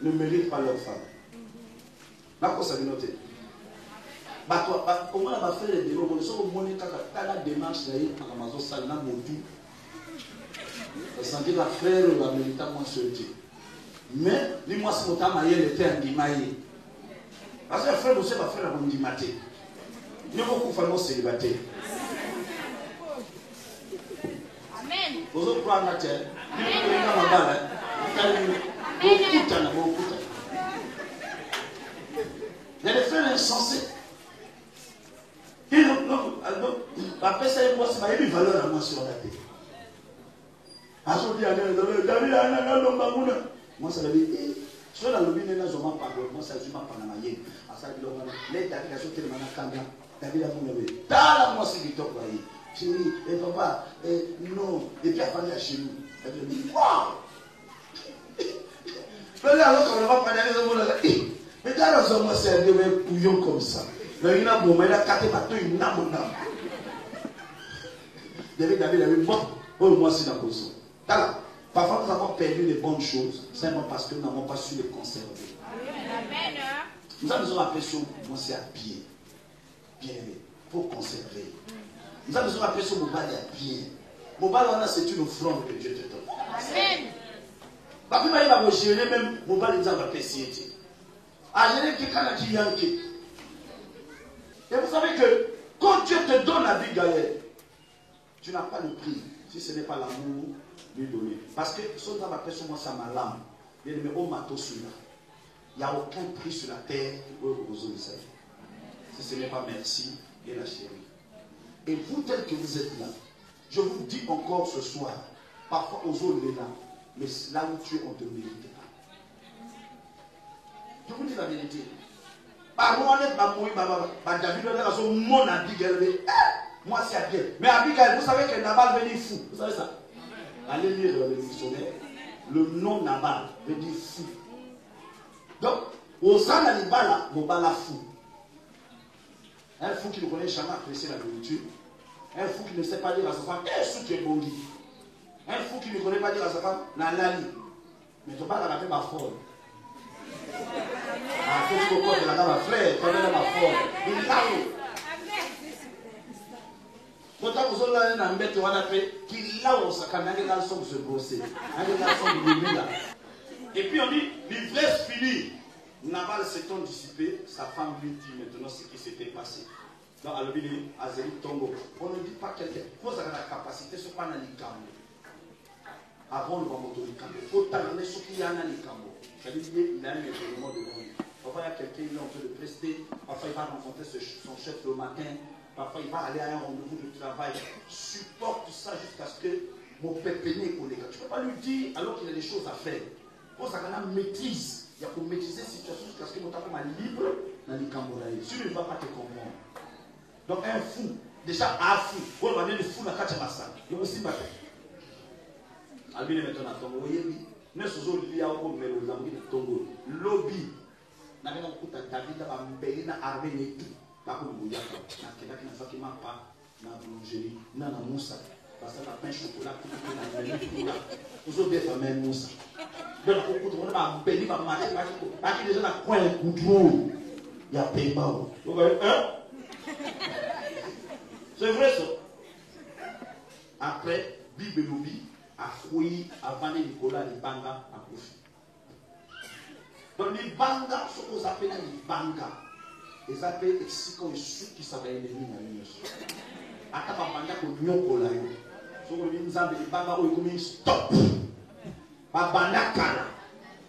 ne méritent pas leur femme. Là, quoi ça veut noter? Comment on va faire les démons? On a la démarche à Amazon, ça n'a pas sentir la frère la mérita moins solitude. Mais, dis-moi si mon temps était un guimaillé. Parce que le frère aussi va faire la bondimaté. Il y a beaucoup de femmes célibataires. Amen. Vous autres croyez en la terre? Il y a des frères insensés. Après ça, il y a une valeur à moi sur la terre. Moi, ça veut dire, je suis dans le bien, je m'en parle, moi, ça ne m'a pas maillé. À ça, David a sauté le manakanga, David a dit, dans moi, c'est du top. Chérie, et papa, non, et puis après, chez nous. Elle dit, waouh! Mais alors, quand on va parler de ce mais dans moi, c'est un bouillon comme ça. Mais il a bon, il a quatre bateaux, il n'a mon âme. David a dit, bon, moi, c'est la cause. Parfois, nous avons perdu les bonnes choses simplement parce que nous n'avons pas su les conserver. Nous avons besoin de pression, moi c'est à pied. Bien aimé, il faut conserver. Nous avons besoin de pression, mon bal est à pied. Mon bal, c'est une offrande que Dieu te donne. Amen. La plupart, il va me gérer même, mon bal est dans la PCT. À gérer quelqu'un a dit Yankee. Et vous savez que quand Dieu te donne la vie, Gaël, tu n'as pas le prix si ce n'est pas l'amour lui donner. Parce que si on a l'impression moi ça m'a l'âme, il n'y a aucun prix sur la terre qui peut vous oser. Si ce n'est pas merci et la chérie. Et vous tel que vous êtes là, je vous dis encore ce soir, parfois aux autres là, mais là où tu es, on ne te mérite pas. Je vous dis la vérité. Moi c'est Abigail. Mais Abigail, vous savez que Nabal veut dire fou. Vous savez ça? Allez lire le dictionnaire. Le nom Nabal veut dire fou. Donc, au sein de l'Ibala, on va la fou. Un fou qui ne connaît jamais apprécier la nourriture. Un fou qui ne sait pas dire à sa femme, est-ce qui est bon? Un fou qui ne connaît pas dire à sa femme, Nalali. Mais tu ne vas pas la faire ma folle. Ah, tu peux pas la frère, tu vas la folle. Il l'a eu. Quand vous avez un bête, on a fait qu'il a au sacanagé dans son se brosser. Et puis on dit, l'ivresse finie. Nabal s'étant dissipé, sa femme lui dit maintenant ce qui s'était passé. Donc, à l'obéli, Azélie Tongo. On ne dit pas quelqu'un. Il faut avoir la capacité, ce n'est pas un avant le Bamoto Likambo. Il faut t'amener ce qu'il y a dans Likambo. C'est-à-dire qu'il a un événement devant lui. Parfois, il y a quelqu'un qui est en train de prester. Parfois, il va rencontrer son chef le matin. Parfois, il va aller à un rendez-vous de travail. Supporte ça jusqu'à ce que mon pépéné collègue. Tu ne peux pas lui dire alors qu'il a des choses à faire. Pour ça qu'on a maîtrise. Il y a pour maîtriser cette situation jusqu'à ce que mon temps libre dans Likambo. Si tu ne vas pas te comprendre. Donc, un fou. Déjà, un fou. On va dire le fou dans la Kachamasa. Il va aussi battre. Albine maintenant à Tongo. Oui, ne sozo liya au melo zambi na Tongo. Lobby. Na mena kuta David ba mbeli na armée ne tout. Pas comme Bouyaka. Na kelaki na zaki mapa na boulangerie na na Moussa. Parce que la pain chocolat tout na mbeli là. Ozo bien famille Moussa. Donc pour tout ba mbeli ba marché ba ko. Ba ki déjà na coin goudron. Il y a paiement. Vous voyez hein? C'est vrai ça. Après Bible lobby a fouillé avant les Nicolas les banga à profit. Donc les banga, ce qu'on appelle les banga, ils appellent ici quand ils sont qui savent les lignes à l'union. À ta banga qu'on n'y cola yo. So qu'on dit nous avons les banga où ils communiquent stop. Pas banga cala.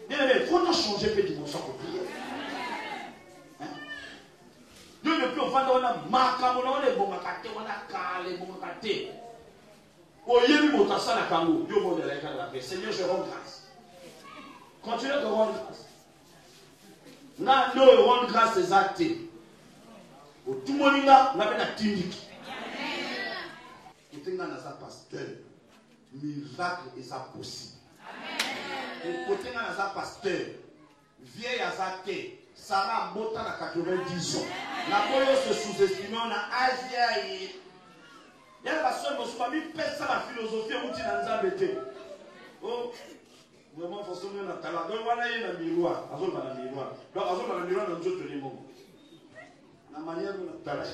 Mais faut nous changer peu de dimension pour prier. Nous ne pouvons pas donner marque on est bon makate on a calé bon makate. Seigneur, je rends grâce. Continuez de rendre grâce. Nous rendons grâce des actes. Tout le monde a la clinique. Et dans un pasteur, miracle est possible. Et côté dans un pasteur, vieille azate, Sarah Mota à 90 ans. La police se sous-estime, on a Asia. Il y a la seule chose qui pèse ça la philosophie où tu n'as pas été. Oh, vraiment, il faut se mettre à la donc voilà, il y a un miroir. Donc, il y a un miroir dans tout le monde. La manière dont on a parlé.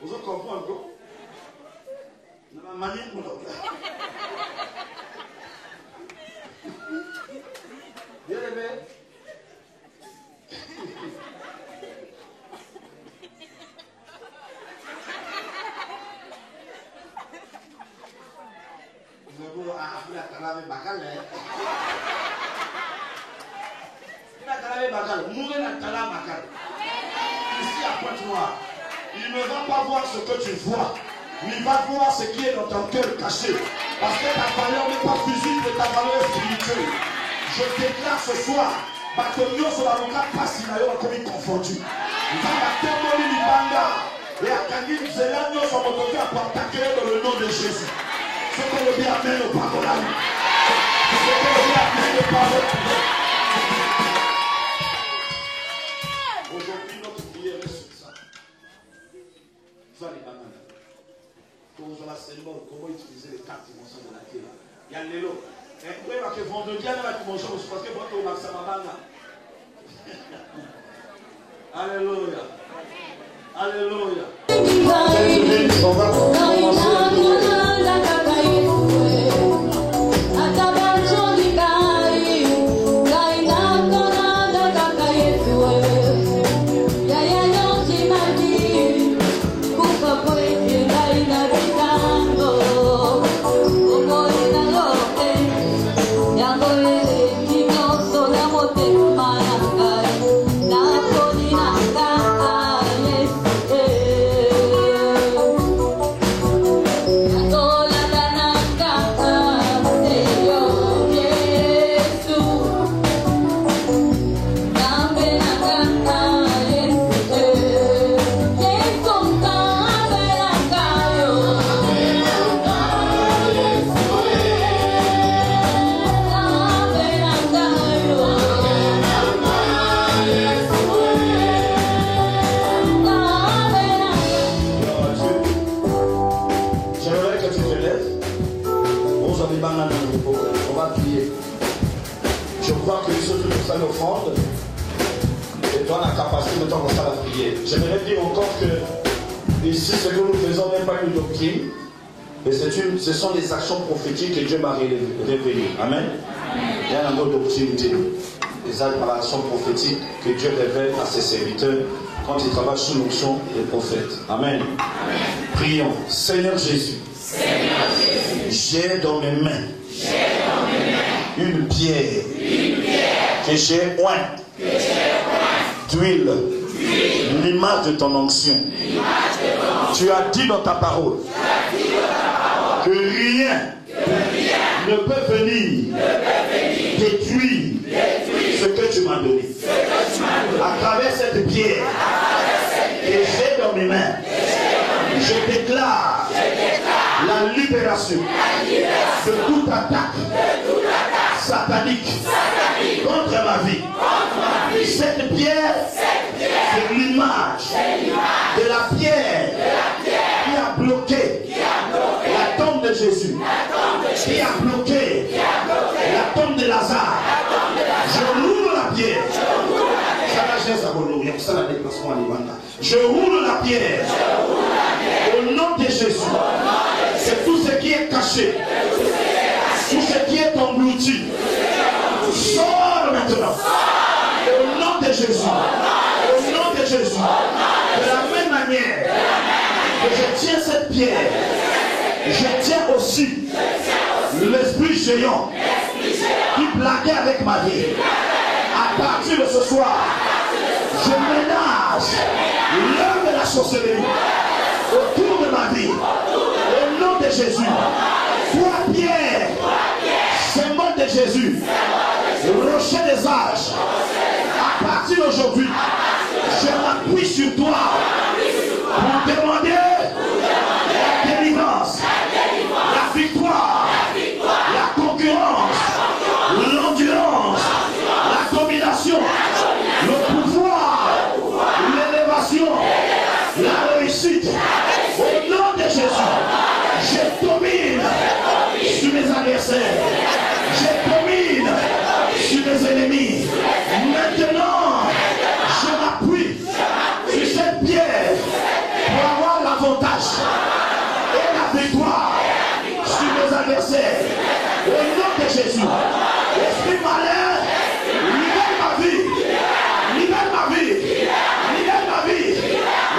Vous comprenez encore? La manière dont on a parlé. Bien aimé. Ici à Pointe-Noire, il ne va pas voir ce que tu vois, mais il va voir ce qui est dans ton cœur caché. Parce que ta valeur n'est pas physique, mais ta valeur est spirituelle. Je déclare ce soir, Batonio sur l'avocat passe il a eu comme confondu. Il va battre Libanga et à Kangin Zélanio sur mon côté à attaquer dans le nom de Jésus. Ce que le bien amène au pardon. Ce que le bien amène au pardon. Aujourd'hui, notre prière est sur ça. Ça les bananes. Pour la symbole, comment utiliser les 4 dimensions de la terre. Il y a l'élo. Et vous voyez que vendredi, il y a la dimension parce que votre max Banga. Alléluia. Alléluia. On va commencer. L'offrande et toi la capacité de temps comme ça la prière. J'aimerais dire encore que ici ce que nous faisons n'est pas une doctrine, mais ce sont des actions prophétiques que Dieu m'a révélées. Amen. Il y a une autre doctrine, des actions prophétiques que Dieu révèle à ses serviteurs quand ils travaillent sous l'onction des prophètes. Amen. Amen. Prions. Seigneur Jésus. Seigneur Jésus. J'ai dans mes mains une pierre que j'ai ointe d'huile, l'image de ton onction. Tu as dit dans ta parole que rien ne peut venir détruire ce que tu m'as donné. À travers cette pierre que j'ai dans mes mains, je déclare la libération de toute attaque satanique contre ma vie. Cette pierre, c'est l'image de la pierre qui a bloqué la tombe de Jésus, qui a bloqué la tombe de Lazare. Je roule la pierre. Je roule la pierre au nom de Jésus. C'est tout ce qui est caché, tout ce qui est englouti. Sors maintenant au nom de Jésus. Au nom de Jésus. De la même manière que je tiens cette pierre, je tiens aussi l'esprit géant qui blaguait avec ma vie. À partir de ce soir, je ménage l'œuvre de la sorcellerie autour de ma vie. Au nom de Jésus. Toi, Pierre, symbole de Jésus, rocher des âges, à partir d'aujourd'hui, je m'appuie sur toi pour demander la délivrance, la victoire, la concurrence, l'endurance, la domination, le pouvoir, l'élévation, la réussite. Au nom de Jésus, je domine sur mes adversaires, je domine sur mes ennemis. Maintenant, je m'appuie sur cette pierre pour avoir l'avantage et la victoire sur mes adversaires. Au nom de Jésus, esprit malin, libère ma vie, libère ma vie, libère ma vie,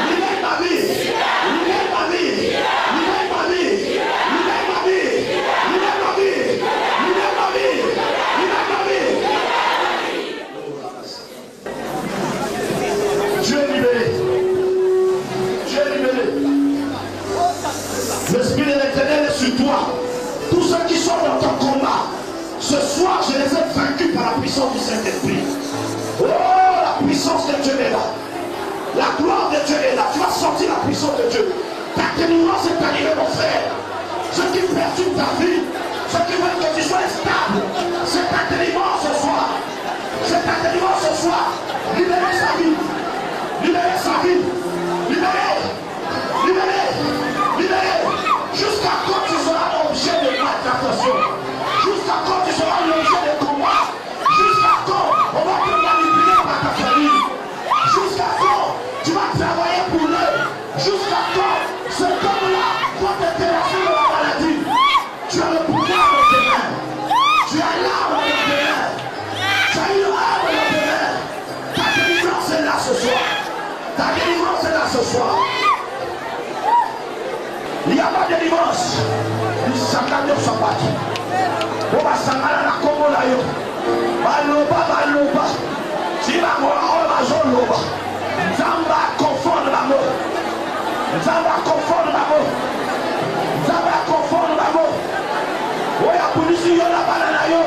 libère ma vie, libère ma vie, libère ma vie, libère ma vie, libère ma vie, libère ma vie, libère ma vie. Tu es libéré. Tu es libéré. L'Esprit de l'Éternel est sur toi. Tous ceux qui sont dans ton combat, ce soir, je les ai vaincus par la puissance du Saint-Esprit. Oh, la puissance de Dieu est là. La gloire de Dieu est là. Tu vas sortir la puissance de Dieu. Ta délivrance est arrivée, mon frère. Ce qui perturbe ta vie, ce qui veut que tu sois stable, c'est ta délivrance ce soir. C'est ta délivrance ce soir. Libérez sa vie. Libérez sa vie. Libérez. Libérez. Libérez. Jusqu'à quand tu seras objet de maltratation. Jusqu'à quand tu seras l'objet de combat. Jusqu'à quand on va te manipuler par ta famille. Jusqu'à quand tu vas travailler pour eux. Jusqu'à quand ce homme-là va te terrasser de la maladie. Tu as le pouvoir dans tes mains. Tu as l'arme dans tes mains. Tu as une arme dans tes mains. Ta délivrance est là ce soir. Ta délivrance est là ce soir. Il n'y a pas de délivrance. Il s'engage sur sa patte. On va s'engager à la Congo là. Baloba, baloba. Si la mort, on va jouer loba. Zamba confondre la mort. Zamba confondre la mort. Zamba confondre la mort. Oya polisi yo la banana yo.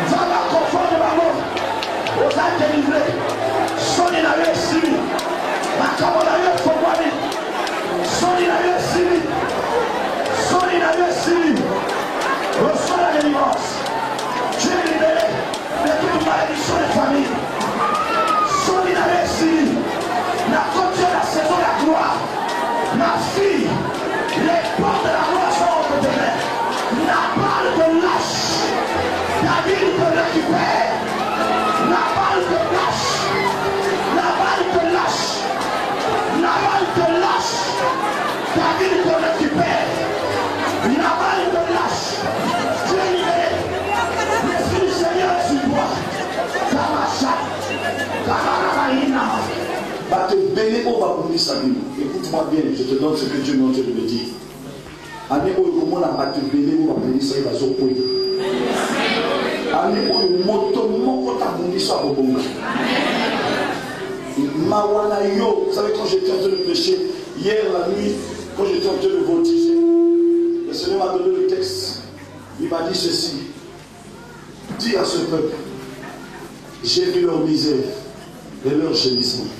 Zamba confondre la mort. Aux a délivré. Soni na yo sili. Makamo na yo fobwani. Soni na yo sili. Soni na yo sili. Reçois la délivrance. Tu es libéré de toute malédiction de famille. Soni na yo sili. La continue la saison de la gloire. Ma fille, les portes de la gloire sont entre tes mains. La balle te lâche. David te récupère. La balle te lâche. La balle te lâche. La balle te lâche. David te récupère. La balle te lâche. Tu es libéré. L'Esprit du Seigneur est sur toi. Kamacha. Kamaravaïna. Va te bénir au Babouni Samuel. Écoute-moi bien, je te donne ce que Dieu m'a dit de me dire. mon abatubélé ou abondissant il va se couper. Ami on moto mon côté abondissant à Bobonga. Mawana yo, vous savez quand j'étais en train de prêcher hier la nuit, quand j'étais en train de voltiger, le Seigneur m'a donné le texte. Il m'a dit ceci. Dis à ce peuple, j'ai vu leur misère et leur gémissement.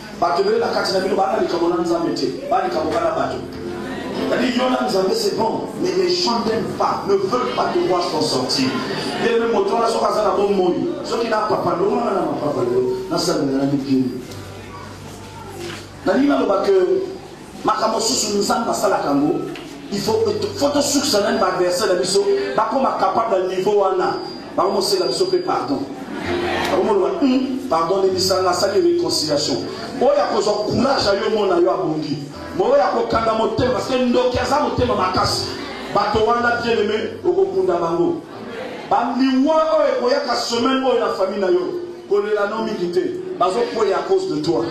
C'est bon, mais les gens n'aiment pas, ne veulent pas te voir s'en sortir. Et le moton là, sur la bonne moïe. Ceux qui n'ont pas parlé, on n'a pas parlé. Dans ça, on a dit il faut te succéder par verset la mission, pas comme capable de niveau wana, pas comme c'est la mission que pardon. Pardon, les missions la salle de réconciliation. Oh ya ko zo courage ayo mona yo abongi. Mo ya ko kanga motema parce que ndokiaza motema makasi. Bato wana bien aimé okokunda bango. Bamliwa o ya ka semaine o na famille na yo. Ko la non milité. Bazo ko ya à cause de toi.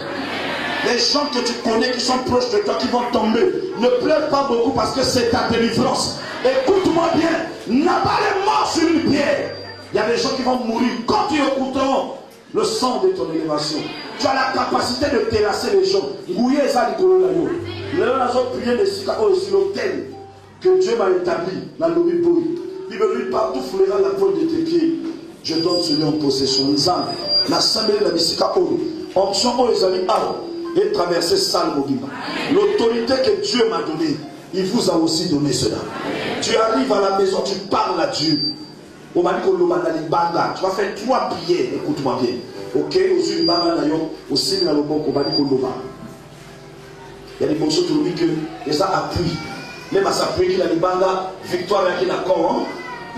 Les gens que tu connais qui sont proches de toi, qui vont tomber, ne pleure pas beaucoup parce que c'est ta délivrance. Écoute-moi bien, n'a pas les morts sur une pierre. Il y a des gens qui vont mourir quand tu écouteront le sang de ton élévation. Tu as la capacité de terrasser les gens. L'hôtel que Dieu m'a établi dans le Bible. Il veut lui partout foulera la pointe de tes pieds. Je donne celui en possession. L'assemblée de la Bissika Oro. Onction aux amis et traverser Sal Mogima. L'autorité que Dieu m'a donnée, il vous a aussi donné cela. Tu arrives à la maison, tu parles à Dieu. Tu vas faire 3 prières, écoute-moi bien. Ok, aussi aussi dans le bon il y a des morceaux qui disent que ça appuie. Même à s'appuyer qu'il y a des banga, victoire avec la Coran,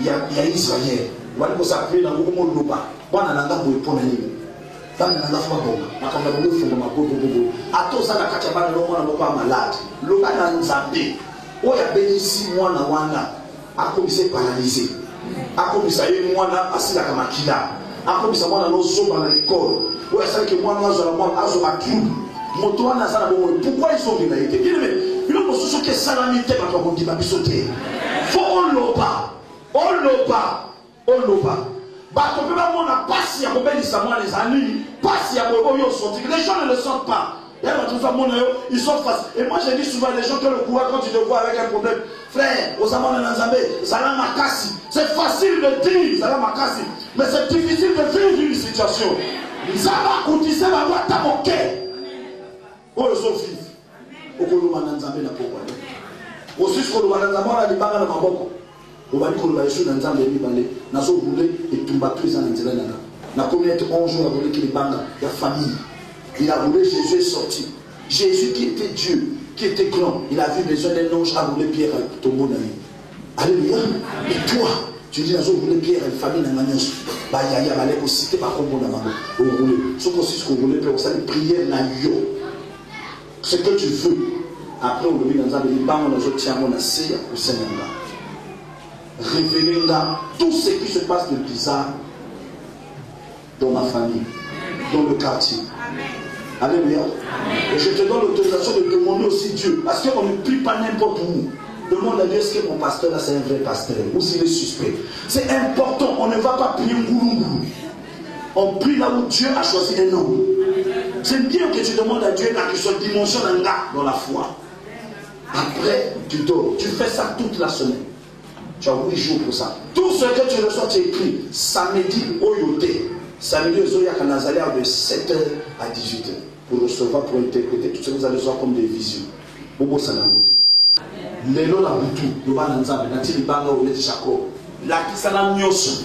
il y a Israël. On va dire s'appuyer dans le monde loba. On a la gamme pour les dans la foi à tous ça la kachaba le monde pas malade le gars dans Nzambe o ya bénissi mwana wana akomisa paralysé akomisa ye mwana asila kama kila akomisa mwana no zomba na l'école o ya sala que mwana azo la mwana azo bakulu moto wana sala bon pourquoi ils sont venus été bien mais il faut se que salamité ba ko ngima bisoté faut on loba les gens ne le sentent pas. Ils sont face. Et moi je dis souvent les gens qui ont le courage quand tu te vois avec un problème. Frère, c'est facile de dire Salam Makasi, mais c'est difficile de vivre une situation. Ça va coûter, ça va voir ta moquée. Oh, ils sont vifs. Au Koloma Nanzambe n'a pas quoi. Aussi, ce Koloma Nanzambe a dit Banga n'a pas beaucoup. On va dire que le Nanzambe est mis dans le roulé et tout battu dans l'intérêt. La communauté 11 jours a roulé qu'il est banga, la famille. Il a roulé, Jésus est sorti. Jésus qui était Dieu, qui était grand, il a vu besoin d'un ange à rouler Pierre à ton bon ami. Alléluia. Et toi, tu dis, nous rouler Pierre à une famille dans la manus. Bah, il y a aller aussi, c'est pas comme bon amant. On roule. Ce qu'on sait, ce qu'on roule, on s'est prière dans yo. Ce que tu veux. Après, on le met dans un liban, on a tiens, on a essayé au Seigneur. Révéler tout ce qui se passe de bizarre dans ma famille, dans le quartier. Amen. Alléluia. Et je te donne l'autorisation de demander aussi Dieu. Parce qu'on ne prie pas n'importe où. Demande à Dieu est-ce que mon pasteur là c'est un vrai pasteur ou s'il est suspect. C'est important. On ne va pas prier Ngoulou. On prie là où Dieu a choisi un homme. C'est bien que tu demandes à Dieu là qu'il soit dimension d'un gars dans la foi. Après, tu dors. Tu fais ça toute la semaine. Tu as 8 jours pour ça. Tout ce que tu reçois, tu écris samedi au yoté. Samedi au Zoya Kanazalère de 7h à 18h. Pour recevoir, pour interpréter tout ce que vous allez voir comme des visions. Bobo Salamouté. Lélo la boutou, le ban d'Anzambe, Natili Banga ou Leti Chako. La Kisana Nyoso.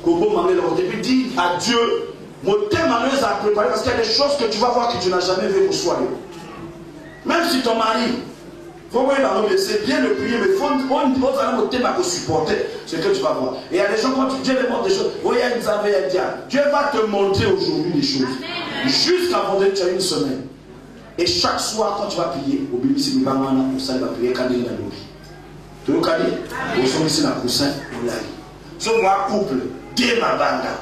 Kobo Mamé le début dit à Dieu, mon thème à préparer parce qu'il y a des choses que tu vas voir que tu n'as jamais vu pour soi. Même si ton mari. C'est bien de prier, mais il faut un thème à supporter ce que tu vas voir. Et il y a des gens, quand Dieu les montre des choses, Dieu va te montrer aujourd'hui des choses. Jusqu'à vendredi, tu as une semaine. Et chaque soir, quand tu vas prier, au BBC, il va prier quand il y a un lobby. Tu veux dire, au sommet, c'est la coussin, on l'a dit. Ce voit couple, Dieu ma banga.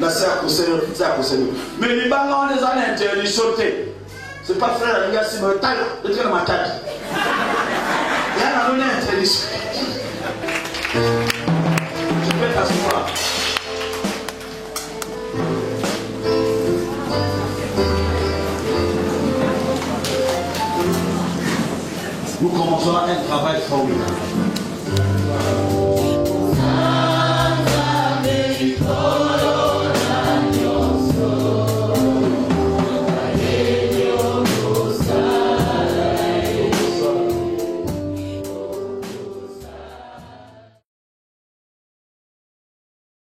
Là, c'est à coussin, c'est à coussin. Mais les bangas, on les a interdits sauter. C'est pas frère, les gars, c'est ma taille, le train de ma taille. Il y a un honnête, elle dit. Je peux t'asseoir. Nous commençons un travail formidable.